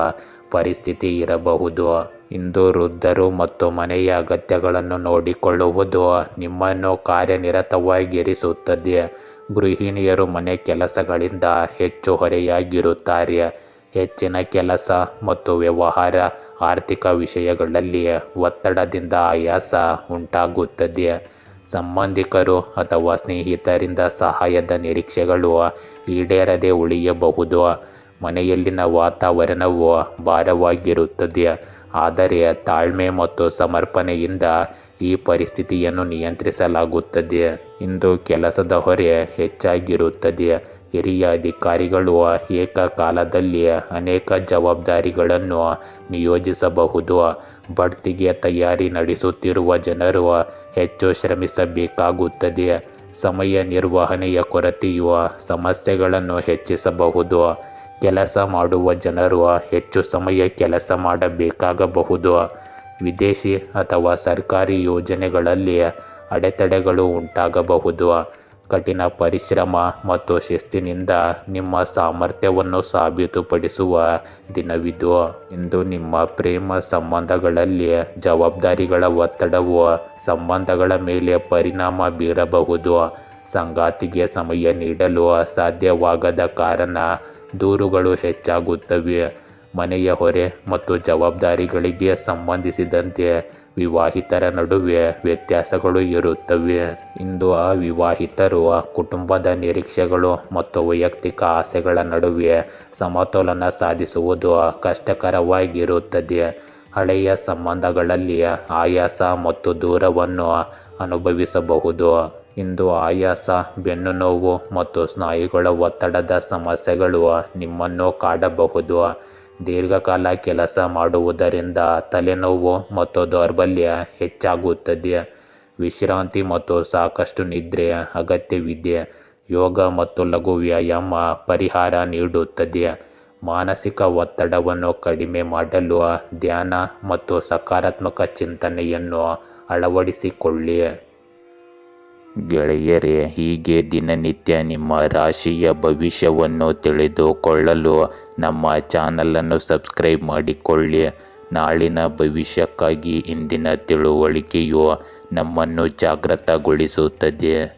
ಪರಿಸ್ಥಿತಿ ಇರಬಹುದು. ಇಂದು ವೃದ್ಧರು ಮತ್ತು ಮನೆಯ ಅಗತ್ಯಗಳನ್ನು ನೋಡಿಕೊಳ್ಳುವುದು ನಿಮ್ಮನ್ನು ಕಾರ್ಯನಿರತವಾಗಿರಿಸುತ್ತದೆ. ಗೃಹಿಣಿಯರು ಮನೆ ಕೆಲಸಗಳಿಂದ ಹೆಚ್ಚು ಹೊರೆಯಾಗಿರುತ್ತಾರೆ. ಹೆಚ್ಚಿನ ಕೆಲಸ ಮತ್ತು ವ್ಯವಹಾರ ಆರ್ಥಿಕ ವಿಷಯಗಳಲ್ಲಿ ಒತ್ತಡದಿಂದ ಆಯಾಸ ಉಂಟಾಗುತ್ತದೆ. ಸಂಬಂಧಿಕರು ಅಥವಾ ಸ್ನೇಹಿತರಿಂದ ಸಹಾಯದ ನಿರೀಕ್ಷೆಗಳು ಈಡೇರದೆ ಉಳಿಯಬಹುದು. ಮನೆಯಲ್ಲಿನ ವಾತಾವರಣವು ಭಾರವಾಗಿರುತ್ತದೆ, ಆದರೆ ತಾಳ್ಮೆ ಮತ್ತು ಸಮರ್ಪಣೆಯಿಂದ ಈ ಪರಿಸ್ಥಿತಿಯನ್ನು ನಿಯಂತ್ರಿಸಲಾಗುತ್ತದೆ. ಇಂದು ಕೆಲಸದ ಹೊರೆ ಹೆಚ್ಚಾಗಿರುತ್ತದೆ. ಹಿರಿಯ ಅಧಿಕಾರಿಗಳು ಏಕಕಾಲದಲ್ಲಿ ಅನೇಕ ಜವಾಬ್ದಾರಿಗಳನ್ನು ನಿಯೋಜಿಸಬಹುದು. ಬಡ್ತಿಗೆ ತಯಾರಿ ನಡೆಸುತ್ತಿರುವ ಜನರು ಹೆಚ್ಚು ಶ್ರಮಿಸಬೇಕಾಗುತ್ತದೆ. ಸಮಯ ನಿರ್ವಹಣೆಯ ಕೊರತೆಯು ಸಮಸ್ಯೆಗಳನ್ನು ಹೆಚ್ಚಿಸಬಹುದು. ಕೆಲಸ ಮಾಡುವ ಜನರು ಹೆಚ್ಚು ಸಮಯ ಕೆಲಸ ಮಾಡಬೇಕಾಗಬಹುದು. ವಿದೇಶಿ ಅಥವಾ ಸರ್ಕಾರಿ ಯೋಜನೆಗಳಲ್ಲಿ ಅಡೆತಡೆಗಳು ಉಂಟಾಗಬಹುದು. ಕಠಿಣ ಪರಿಶ್ರಮ ಮತ್ತು ಶಿಸ್ತಿನಿಂದ ನಿಮ್ಮ ಸಾಮರ್ಥ್ಯವನ್ನು ಸಾಬೀತುಪಡಿಸುವ ದಿನವಿದು. ಇಂದು ನಿಮ್ಮ ಪ್ರೇಮ ಸಂಬಂಧಗಳಲ್ಲಿ ಜವಾಬ್ದಾರಿಗಳ ಒತ್ತಡವು ಸಂಬಂಧಗಳ ಮೇಲೆ ಪರಿಣಾಮ ಬೀರಬಹುದು. ಸಂಗಾತಿಗೆ ಸಮಯ ನೀಡಲು ಸಾಧ್ಯವಾಗದ ಕಾರಣ ದೂರುಗಳು ಹೆಚ್ಚಾಗುತ್ತವೆ. ಮನೆಯ ಹೊರೆ ಮತ್ತು ಜವಾಬ್ದಾರಿಗಳಿಗೆ ಸಂಬಂಧಿಸಿದಂತೆ ವಿವಾಹಿತರ ನಡುವೆ ವ್ಯತ್ಯಾಸಗಳು ಇರುತ್ತವೆ. ಇಂದು ಅವಿವಾಹಿತರು ಕುಟುಂಬದ ನಿರೀಕ್ಷೆಗಳು ಮತ್ತು ವೈಯಕ್ತಿಕ ಆಸೆಗಳ ನಡುವೆ ಸಮತೋಲನ ಸಾಧಿಸುವುದು ಕಷ್ಟಕರವಾಗಿರುತ್ತದೆ. ಹಳೆಯ ಸಂಬಂಧಗಳಲ್ಲಿ ಆಯಾಸ ಮತ್ತು ದೂರವನ್ನು ಅನುಭವಿಸಬಹುದು. ಇಂದು ಆಯಾಸ, ಬೆನ್ನುನೋವು ಮತ್ತು ಸ್ನಾಯುಗಳ ಒತ್ತಡದ ಸಮಸ್ಯೆಗಳು ನಿಮ್ಮನ್ನು ಕಾಡಬಹುದು. ದೀರ್ಘಕಾಲ ಕೆಲಸ ಮಾಡುವುದರಿಂದ ತಲೆನೋವು ಮತ್ತು ದೌರ್ಬಲ್ಯ ಹೆಚ್ಚಾಗುತ್ತದೆ. ವಿಶ್ರಾಂತಿ ಮತ್ತು ಸಾಕಷ್ಟು ನಿದ್ರೆ ಅಗತ್ಯವಿದೆ. ಯೋಗ ಮತ್ತು ಲಘು ವ್ಯಾಯಾಮ ಪರಿಹಾರ ನೀಡುತ್ತದೆ. ಮಾನಸಿಕ ಒತ್ತಡವನ್ನು ಕಡಿಮೆ ಮಾಡಲು ಧ್ಯಾನ ಮತ್ತು ಸಕಾರಾತ್ಮಕ ಚಿಂತನೆಯನ್ನು ಅಳವಡಿಸಿಕೊಳ್ಳಿ. ಗೆಳೆಯರೇ, ಹೀಗೆ ದಿನನಿತ್ಯ ನಿಮ್ಮ ರಾಶಿಯ ಭವಿಷ್ಯವನ್ನು ತಿಳಿದುಕೊಳ್ಳಲು ನಮ್ಮ ಚಾನಲನ್ನು ಸಬ್ಸ್ಕ್ರೈಬ್ ಮಾಡಿಕೊಳ್ಳಿ. ನಾಳಿನ ಭವಿಷ್ಯಕ್ಕಾಗಿ ಇಂದಿನ ತಿಳುವಳಿಕೆಯು ನಮ್ಮನ್ನು ಜಾಗೃತಗೊಳಿಸುತ್ತದೆ.